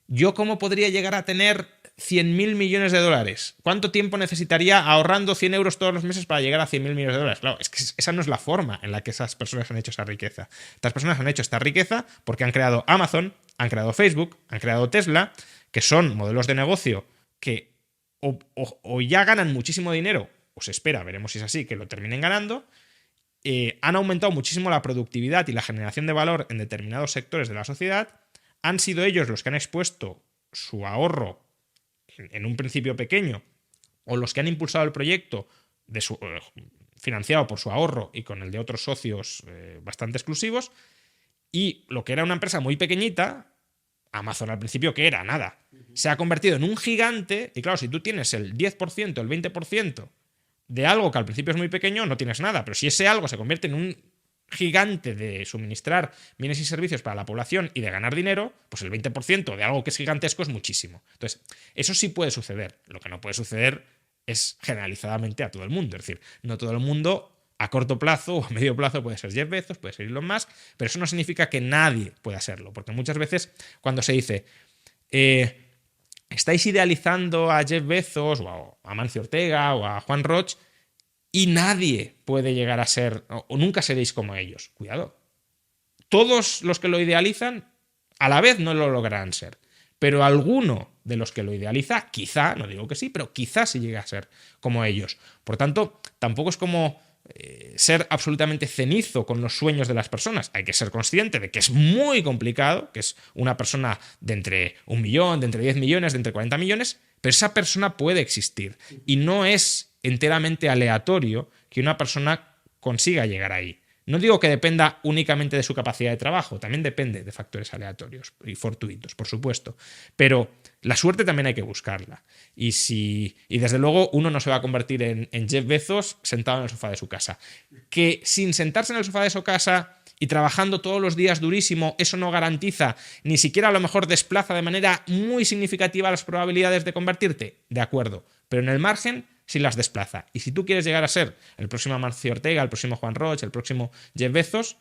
¿yo cómo podría llegar a tener 100.000 millones de dólares? ¿Cuánto tiempo necesitaría ahorrando 100 euros todos los meses para llegar a 100.000 millones de dólares? Claro, es que esa no es la forma en la que esas personas han hecho esa riqueza. Estas personas han hecho esta riqueza porque han creado Amazon, han creado Facebook, han creado Tesla, que son modelos de negocio que o ya ganan muchísimo dinero, o se espera, veremos si es así, que lo terminen ganando, han aumentado muchísimo la productividad y la generación de valor en determinados sectores de la sociedad, han sido ellos los que han expuesto su ahorro en un principio pequeño, o los que han impulsado el proyecto financiado por su ahorro y con el de otros socios bastante exclusivos, y lo que era una empresa muy pequeñita, Amazon al principio, que era nada, se ha convertido en un gigante, y claro, si tú tienes el 10%, el 20% de algo que al principio es muy pequeño, no tienes nada, pero si ese algo se convierte en un gigante de suministrar bienes y servicios para la población y de ganar dinero, pues el 20% de algo que es gigantesco es muchísimo. Entonces, eso sí puede suceder. Lo que no puede suceder es generalizadamente a todo el mundo. Es decir, no todo el mundo a corto plazo o a medio plazo puede ser Jeff Bezos, puede ser Elon Musk, pero eso no significa que nadie pueda serlo, porque muchas veces cuando se dice estáis idealizando a Jeff Bezos o a Amancio Ortega o a Juan Roch y nadie puede llegar a ser o nunca seréis como ellos. Cuidado. Todos los que lo idealizan a la vez no lo lograrán ser, pero alguno de los que lo idealiza, quizá, no digo que sí, pero quizá sí llegue a ser como ellos. Por tanto, tampoco es como ser absolutamente cenizo con los sueños de las personas. Hay que ser consciente de que es muy complicado, que es una persona de entre 1 millón, de entre 10 millones, de entre 40 millones, pero esa persona puede existir y no es enteramente aleatorio que una persona consiga llegar ahí. No digo que dependa únicamente de su capacidad de trabajo, también depende de factores aleatorios y fortuitos, por supuesto. Pero la suerte también hay que buscarla. Y desde luego uno no se va a convertir en Jeff Bezos sentado en el sofá de su casa. Que sin sentarse en el sofá de su casa y trabajando todos los días durísimo, eso no garantiza, ni siquiera a lo mejor desplaza de manera muy significativa las probabilidades de convertirte. De acuerdo. Pero en el margen si las desplaza. Y si tú quieres llegar a ser el próximo Amancio Ortega, el próximo Juan Roch, el próximo Jeff Bezos,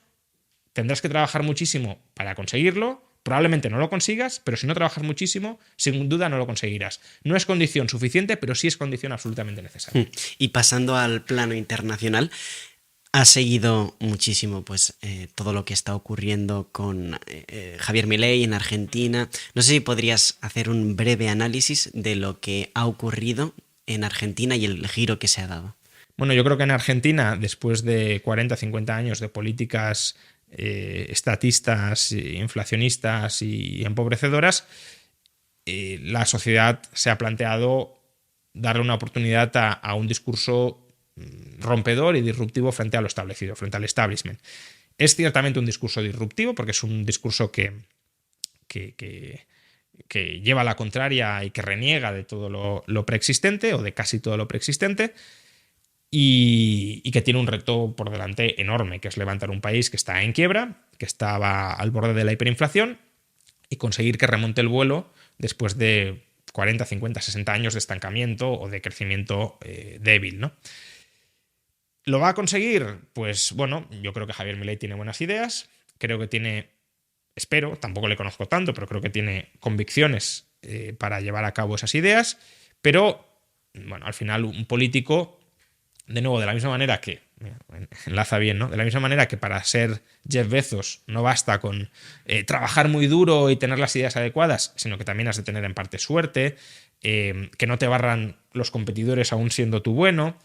tendrás que trabajar muchísimo para conseguirlo. Probablemente no lo consigas, pero si no trabajas muchísimo, sin duda no lo conseguirás. No es condición suficiente, pero sí es condición absolutamente necesaria.
Y pasando al plano internacional, has seguido muchísimo pues, todo lo que está ocurriendo con Javier Milei en Argentina. No sé si podrías hacer un breve análisis de lo que ha ocurrido en Argentina y el giro que se ha dado.
Bueno, yo creo que en Argentina, después de 40, 50 años de políticas estatistas, inflacionistas y empobrecedoras, la sociedad se ha planteado darle una oportunidad a un discurso rompedor y disruptivo frente a lo establecido, frente al establishment. Es ciertamente un discurso disruptivo porque es un discurso que lleva a la contraria y que reniega de todo lo preexistente o de casi todo lo preexistente. Y que tiene un reto por delante enorme, que es levantar un país que está en quiebra, que estaba al borde de la hiperinflación y conseguir que remonte el vuelo después de 40, 50, 60 años de estancamiento o de crecimiento débil, ¿no? ¿Lo va a conseguir? Pues bueno, yo creo que Javier Milei tiene buenas ideas, creo que tiene, espero, tampoco le conozco tanto, pero creo que tiene convicciones para llevar a cabo esas ideas, pero bueno, al final un político, de nuevo, de la misma manera que, enlaza bien, ¿no? De la misma manera que para ser Jeff Bezos no basta con trabajar muy duro y tener las ideas adecuadas, sino que también has de tener en parte suerte, que no te barran los competidores aún siendo tú bueno,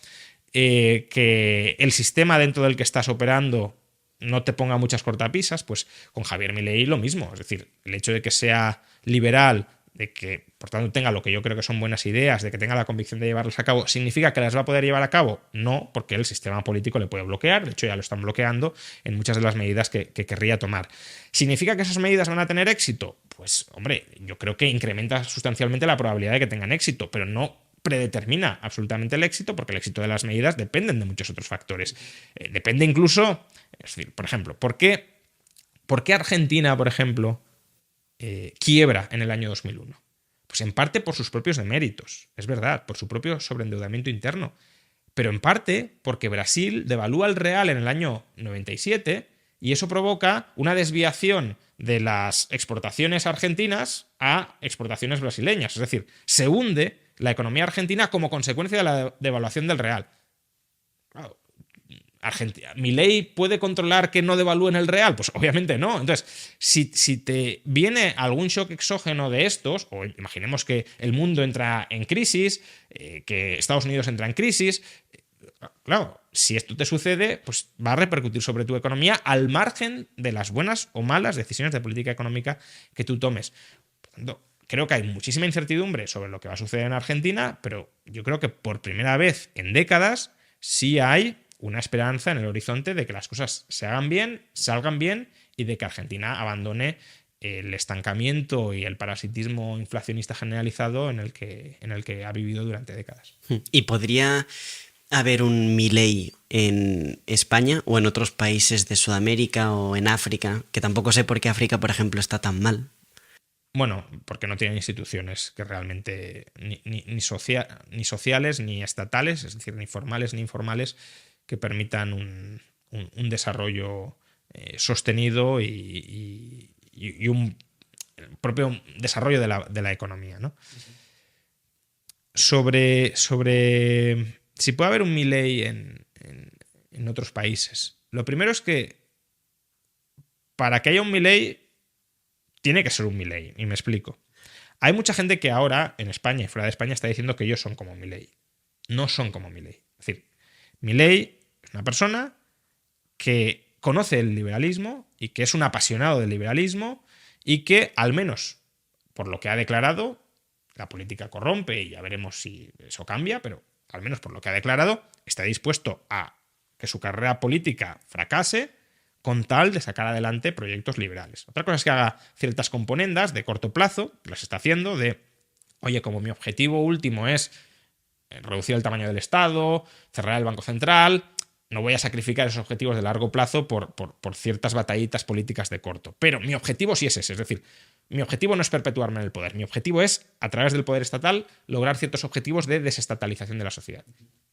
que el sistema dentro del que estás operando no te ponga muchas cortapisas, pues con Javier Milei lo mismo. Es decir, el hecho de que sea liberal, de que por tanto tenga lo que yo creo que son buenas ideas, de que tenga la convicción de llevarlas a cabo, ¿significa que las va a poder llevar a cabo? No, porque el sistema político le puede bloquear, de hecho ya lo están bloqueando en muchas de las medidas que querría tomar. ¿Significa que esas medidas van a tener éxito? Pues hombre, yo creo que incrementa sustancialmente la probabilidad de que tengan éxito, pero no predetermina absolutamente el éxito, porque el éxito de las medidas dependen de muchos otros factores. Depende incluso, es decir, por ejemplo, ¿por qué Argentina, por ejemplo, quiebra en el año 2001? Pues en parte por sus propios deméritos, es verdad, por su propio sobreendeudamiento interno, pero en parte porque Brasil devalúa el real en el año 97 y eso provoca una desviación de las exportaciones argentinas a exportaciones brasileñas, es decir, se hunde la economía argentina como consecuencia de la devaluación del real. Claro, ¿Milei puede controlar que no devalúen el real? Pues obviamente no. Entonces, si te viene algún shock exógeno de estos, o imaginemos que el mundo entra en crisis, que Estados Unidos entra en crisis, claro, si esto te sucede, pues va a repercutir sobre tu economía al margen de las buenas o malas decisiones de política económica que tú tomes. Por tanto, creo que hay muchísima incertidumbre sobre lo que va a suceder en Argentina, pero yo creo que por primera vez en décadas sí hay una esperanza en el horizonte de que las cosas se hagan bien, salgan bien y de que Argentina abandone el estancamiento y el parasitismo inflacionista generalizado en el que ha vivido durante décadas.
¿Y podría haber un Milei en España o en otros países de Sudamérica o en África? Que tampoco sé por qué África, por ejemplo, está tan mal.
Bueno, porque no tienen instituciones que realmente ni sociales ni estatales, es decir, ni formales ni informales, que permitan un desarrollo sostenido y un propio desarrollo de la economía, ¿no? Sobre si puede haber un Milei en otros países. Lo primero es que para que haya un Milei tiene que ser un Milei, y me explico. Hay mucha gente que ahora en España y fuera de España está diciendo que ellos son como Milei. No son como Milei. Es decir, Milei es una persona que conoce el liberalismo y que es un apasionado del liberalismo y que, al menos por lo que ha declarado, la política corrompe y ya veremos si eso cambia, pero al menos por lo que ha declarado, está dispuesto a que su carrera política fracase con tal de sacar adelante proyectos liberales. Otra cosa es que haga ciertas componendas de corto plazo, que las está haciendo, de, oye, como mi objetivo último es reducir el tamaño del Estado, cerrar el Banco Central, no voy a sacrificar esos objetivos de largo plazo por ciertas batallitas políticas de corto. Pero mi objetivo sí es ese, es decir, mi objetivo no es perpetuarme en el poder, mi objetivo es, a través del poder estatal, lograr ciertos objetivos de desestatalización de la sociedad.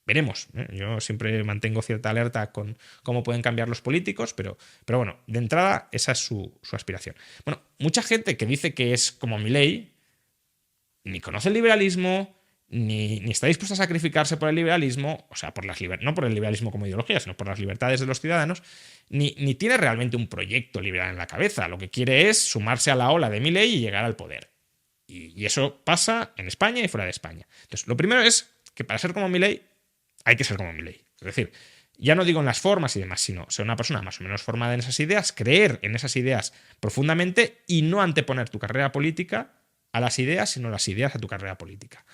Veremos, ¿eh? Yo siempre mantengo cierta alerta con cómo pueden cambiar los políticos, pero bueno, de entrada esa es su aspiración. Bueno, mucha gente que dice que es como Milei ni conoce el liberalismo, ni está dispuesta a sacrificarse por el liberalismo, o sea, no por el liberalismo como ideología, sino por las libertades de los ciudadanos, ni tiene realmente un proyecto liberal en la cabeza. Lo que quiere es sumarse a la ola de Milei y llegar al poder. Y eso pasa en España y fuera de España. Entonces, lo primero es que para ser como Milei hay que ser como Milei. Es decir, ya no digo en las formas y demás, sino ser una persona más o menos formada en esas ideas, creer en esas ideas profundamente y no anteponer tu carrera política a las ideas, sino las ideas a tu carrera política.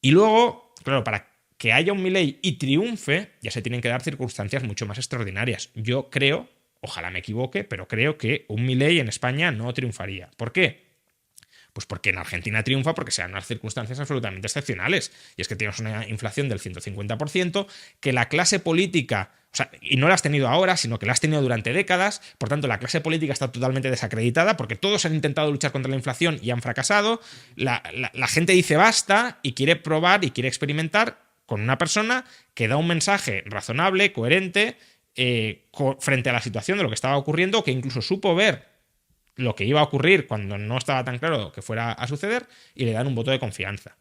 Y luego, claro, para que haya un Milei y triunfe, ya se tienen que dar circunstancias mucho más extraordinarias. Yo creo, ojalá me equivoque, pero creo que un Milei en España no triunfaría. ¿Por qué? Pues porque en Argentina triunfa porque se dan unas circunstancias absolutamente excepcionales. Y es que tienes una inflación del 150%, que la clase política, o sea, y no la has tenido ahora, sino que la has tenido durante décadas. Por tanto, la clase política está totalmente desacreditada porque todos han intentado luchar contra la inflación y han fracasado. La gente dice basta y quiere probar y quiere experimentar con una persona que da un mensaje razonable, coherente, frente a la situación de lo que estaba ocurriendo, que incluso supo ver lo que iba a ocurrir cuando no estaba tan claro que fuera a suceder, y le dan un voto de confianza.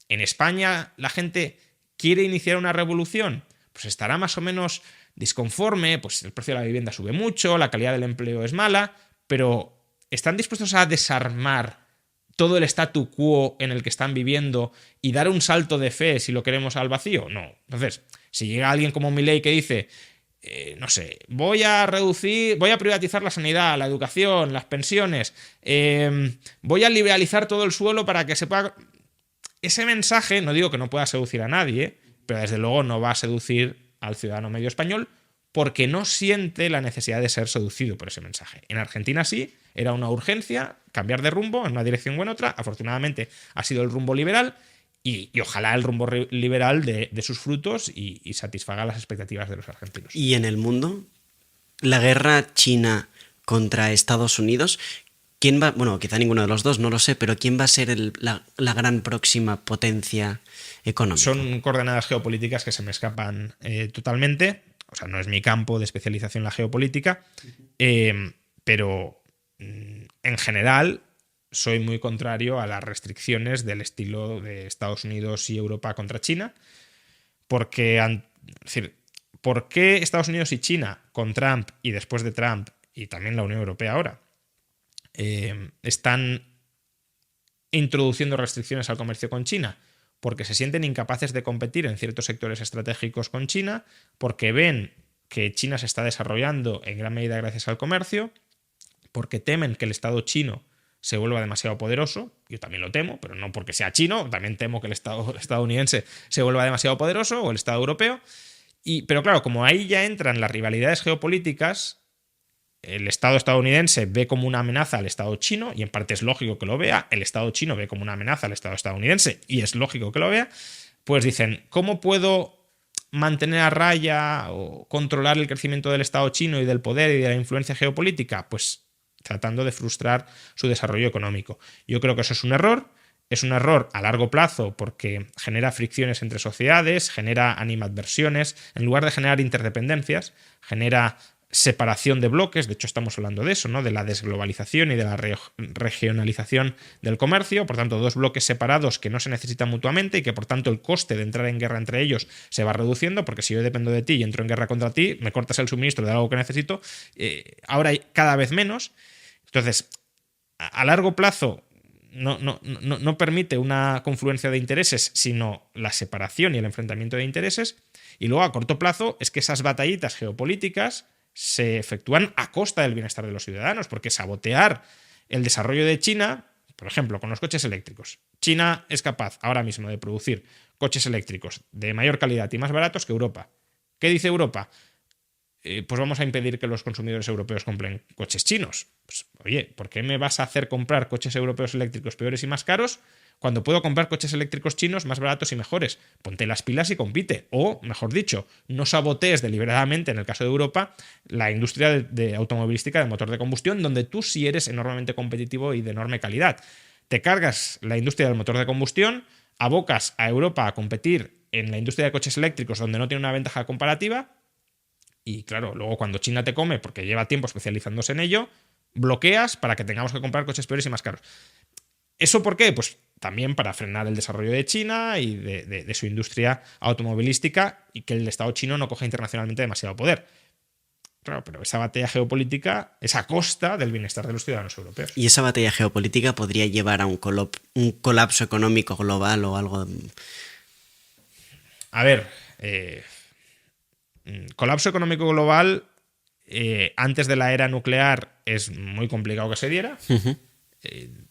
En España la gente quiere iniciar una revolución, pues estará más o menos disconforme, pues el precio de la vivienda sube mucho, la calidad del empleo es mala, pero ¿están dispuestos a desarmar todo el statu quo en el que están viviendo y dar un salto de fe, si lo queremos, al vacío? No. Entonces, si llega alguien como Milei que dice, no sé, voy a privatizar la sanidad, la educación, las pensiones, voy a liberalizar todo el suelo para que se pueda... Ese mensaje, no digo que no pueda seducir a nadie, pero desde luego no va a seducir al ciudadano medio español porque no siente la necesidad de ser seducido por ese mensaje. En Argentina sí, era una urgencia cambiar de rumbo en una dirección o en otra. Afortunadamente ha sido el rumbo liberal. Y ojalá el rumbo liberal de sus frutos y satisfaga las expectativas de los argentinos.
¿Y en el mundo? La guerra China contra Estados Unidos, ¿quién va? Bueno, quizá ninguno de los dos, no lo sé, pero ¿quién va a ser la gran próxima potencia económica?
Son coordenadas geopolíticas que se me escapan totalmente. O sea, no es mi campo de especialización la geopolítica, pero en general soy muy contrario a las restricciones del estilo de Estados Unidos y Europa contra China, porque, es decir, ¿por qué Estados Unidos y China con Trump y después de Trump y también la Unión Europea ahora están introduciendo restricciones al comercio con China? Porque se sienten incapaces de competir en ciertos sectores estratégicos con China, porque ven que China se está desarrollando en gran medida gracias al comercio, porque temen que el Estado chino se vuelva demasiado poderoso. Yo también lo temo, pero no porque sea chino, también temo que el Estado estadounidense se vuelva demasiado poderoso, o el Estado europeo. Pero claro, como ahí ya entran las rivalidades geopolíticas, el Estado estadounidense ve como una amenaza al Estado chino, y en parte es lógico que lo vea. El Estado chino ve como una amenaza al Estado estadounidense, y es lógico que lo vea. Pues dicen, ¿cómo puedo mantener a raya o controlar el crecimiento del Estado chino y del poder y de la influencia geopolítica? Pues tratando de frustrar su desarrollo económico. Yo creo que eso es un error a largo plazo porque genera fricciones entre sociedades, genera animadversiones, en lugar de generar interdependencias, genera separación de bloques. De hecho, estamos hablando de eso, ¿no? De la desglobalización y de la regionalización del comercio. Por tanto, dos bloques separados que no se necesitan mutuamente y que, por tanto, el coste de entrar en guerra entre ellos se va reduciendo, porque si yo dependo de ti y entro en guerra contra ti, me cortas el suministro de algo que necesito. Ahora hay cada vez menos. Entonces, a largo plazo no permite una confluencia de intereses, sino la separación y el enfrentamiento de intereses. Y luego, a corto plazo, es que esas batallitas geopolíticas se efectúan a costa del bienestar de los ciudadanos, porque sabotear el desarrollo de China, por ejemplo, con los coches eléctricos. China es capaz ahora mismo de producir coches eléctricos de mayor calidad y más baratos que Europa. ¿Qué dice Europa? pues vamos a impedir que los consumidores europeos compren coches chinos. Pues, oye, ¿por qué me vas a hacer comprar coches europeos eléctricos peores y más caros cuando puedo comprar coches eléctricos chinos más baratos y mejores? Ponte las pilas y compite. O, mejor dicho, no sabotees deliberadamente, en el caso de Europa, la industria de automovilística de motor de combustión, donde tú sí eres enormemente competitivo y de enorme calidad. Te cargas la industria del motor de combustión, abocas a Europa a competir en la industria de coches eléctricos donde no tiene una ventaja comparativa y, claro, luego cuando China te come porque lleva tiempo especializándose en ello, bloqueas para que tengamos que comprar coches peores y más caros. ¿Eso por qué? Pues también para frenar el desarrollo de China y de su industria automovilística y que el Estado chino no coja internacionalmente demasiado poder. Claro, pero esa batalla geopolítica es a costa del bienestar de los ciudadanos europeos.
¿Y esa batalla geopolítica podría llevar a un colapso económico global o algo?
A ver, colapso económico global antes de la era nuclear es muy complicado que se diera.
Uh-huh.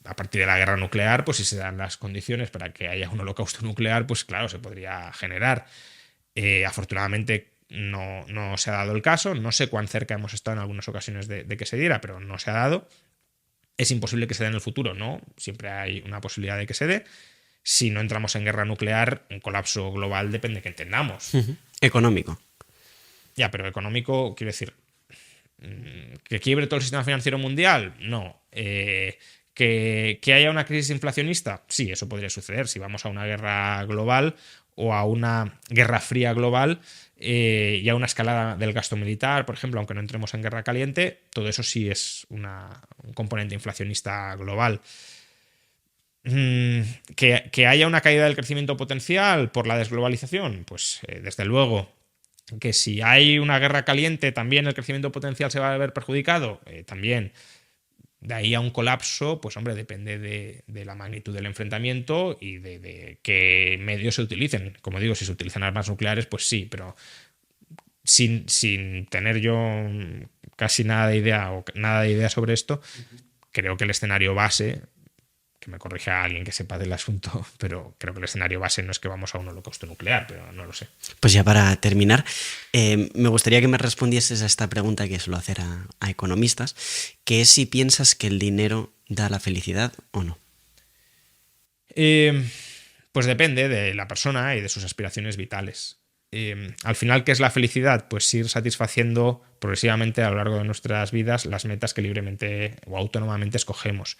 A partir de la guerra nuclear, pues si se dan las condiciones para que haya un holocausto nuclear, pues claro, se podría generar. Afortunadamente no se ha dado el caso. No sé cuán cerca hemos estado en algunas ocasiones de que se diera, pero no se ha dado. Es imposible que se dé en el futuro, ¿no? Siempre hay una posibilidad de que se dé. Si no entramos en guerra nuclear, un colapso global depende de que entendamos.
Uh-huh. Económico.
Ya, pero económico, quiero decir, ¿que quiebre todo el sistema financiero mundial? No. ¿Que haya una crisis inflacionista? Sí, eso podría suceder. Si vamos a una guerra global o a una guerra fría global y a una escalada del gasto militar, por ejemplo, aunque no entremos en guerra caliente, todo eso sí es un componente inflacionista global. ¿Que haya una caída del crecimiento potencial por la desglobalización? Pues desde luego. Que si hay una guerra caliente también el crecimiento potencial se va a ver perjudicado, también. De ahí a un colapso, pues hombre, depende de la magnitud del enfrentamiento y de qué medios se utilicen. Como digo, si se utilizan armas nucleares, pues sí, pero sin tener yo casi nada de idea sobre esto, creo que el escenario base, que me corrija alguien que sepa del asunto, pero creo que el escenario base no es que vamos a un holocausto nuclear, pero no lo sé.
Pues ya para terminar, me gustaría que me respondieses a esta pregunta que suelo hacer a economistas, que es si piensas que el dinero da la felicidad o no.
Pues depende de la persona y de sus aspiraciones vitales. Al final, ¿qué es la felicidad? Pues ir satisfaciendo progresivamente a lo largo de nuestras vidas las metas que libremente o autónomamente escogemos.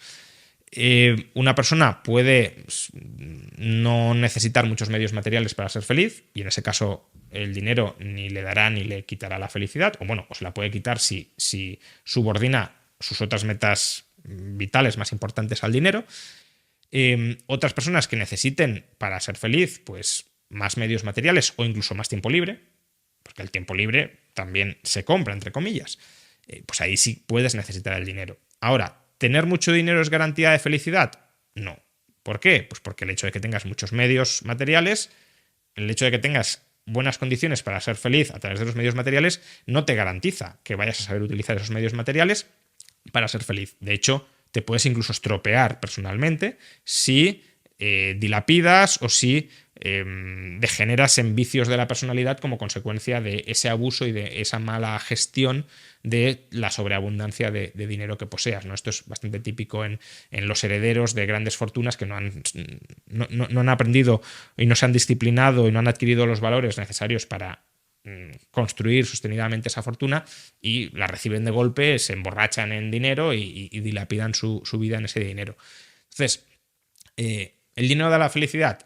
Una persona puede no necesitar muchos medios materiales para ser feliz y en ese caso el dinero ni le dará ni le quitará la felicidad, o bueno, se la puede quitar si subordina sus otras metas vitales más importantes al dinero. Otras personas que necesiten para ser feliz pues más medios materiales o incluso más tiempo libre, porque el tiempo libre también se compra, entre comillas, pues ahí sí puedes necesitar el dinero. Ahora, ¿tener mucho dinero es garantía de felicidad? No. ¿Por qué? Pues porque el hecho de que tengas muchos medios materiales, el hecho de que tengas buenas condiciones para ser feliz a través de los medios materiales, no te garantiza que vayas a saber utilizar esos medios materiales para ser feliz. De hecho, te puedes incluso estropear personalmente si dilapidas o si degeneras en vicios de la personalidad como consecuencia de ese abuso y de esa mala gestión de la sobreabundancia de dinero que poseas, ¿no? Esto es bastante típico en los herederos de grandes fortunas que no han aprendido y no se han disciplinado y no han adquirido los valores necesarios para construir sostenidamente esa fortuna y la reciben de golpe, se emborrachan en dinero y dilapidan su vida en ese dinero. Entonces, ¿el dinero da la felicidad?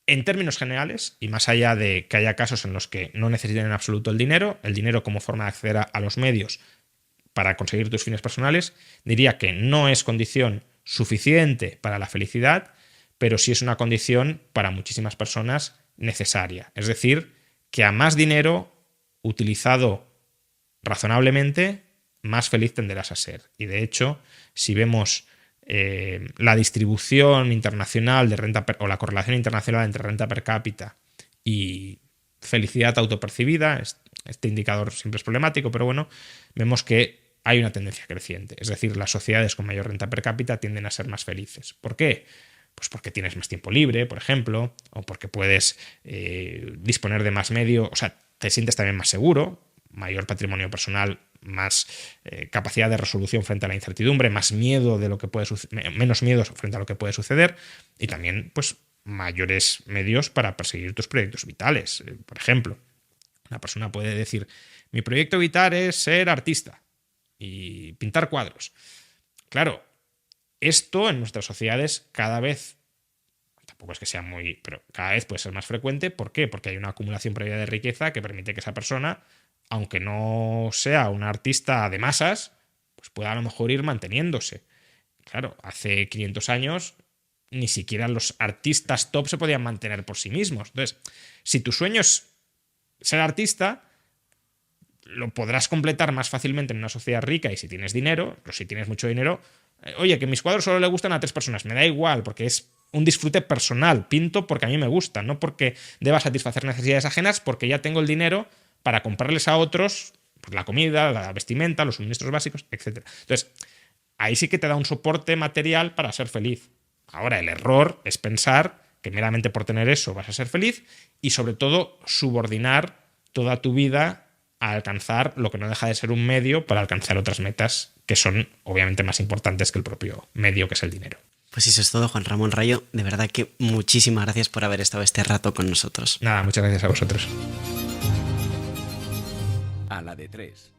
En términos generales, y más allá de que haya casos en los que no necesiten en absoluto el dinero como forma de acceder a los medios para conseguir tus fines personales, diría que no es condición suficiente para la felicidad, pero sí es una condición para muchísimas personas necesaria. Es decir, que a más dinero utilizado razonablemente, más feliz tenderás a ser. Y de hecho, si vemos la distribución internacional de renta o la correlación internacional entre renta per cápita y felicidad autopercibida, este indicador siempre es problemático, pero bueno, vemos que hay una tendencia creciente. Es decir, las sociedades con mayor renta per cápita tienden a ser más felices. ¿Por qué? Pues porque tienes más tiempo libre, por ejemplo, o porque puedes disponer de más medios, o sea, te sientes también más seguro. mayor patrimonio personal, más capacidad de resolución frente a la incertidumbre, más miedo de lo que puede menos miedo frente a lo que puede suceder, y también pues mayores medios para perseguir tus proyectos vitales. Por ejemplo, una persona puede decir: mi proyecto vital es ser artista y pintar cuadros. Claro, esto en nuestras sociedades cada vez, tampoco es que sea muy, pero cada vez puede ser más frecuente. ¿Por qué? Porque hay una acumulación previa de riqueza que permite que esa persona, aunque no sea una artista de masas, pues pueda a lo mejor ir manteniéndose. Claro, hace 500 años ni siquiera los artistas top se podían mantener por sí mismos. Entonces, si tu sueño es ser artista, lo podrás completar más fácilmente en una sociedad rica y si tienes dinero, pero si tienes mucho dinero, oye, que mis cuadros solo le gustan a 3 personas, me da igual, porque es un disfrute personal, pinto porque a mí me gusta, no porque deba satisfacer necesidades ajenas, porque ya tengo el dinero para comprarles a otros pues, la comida, la vestimenta, los suministros básicos, etc. Entonces, ahí sí que te da un soporte material para ser feliz. Ahora, el error es pensar que meramente por tener eso vas a ser feliz y sobre todo subordinar toda tu vida a alcanzar lo que no deja de ser un medio para alcanzar otras metas que son obviamente más importantes que el propio medio, que es el dinero.
Pues eso es todo, Juan Ramón Rayo. De verdad que muchísimas gracias por haber estado este rato con nosotros.
Nada, muchas gracias a vosotros.
A la de tres.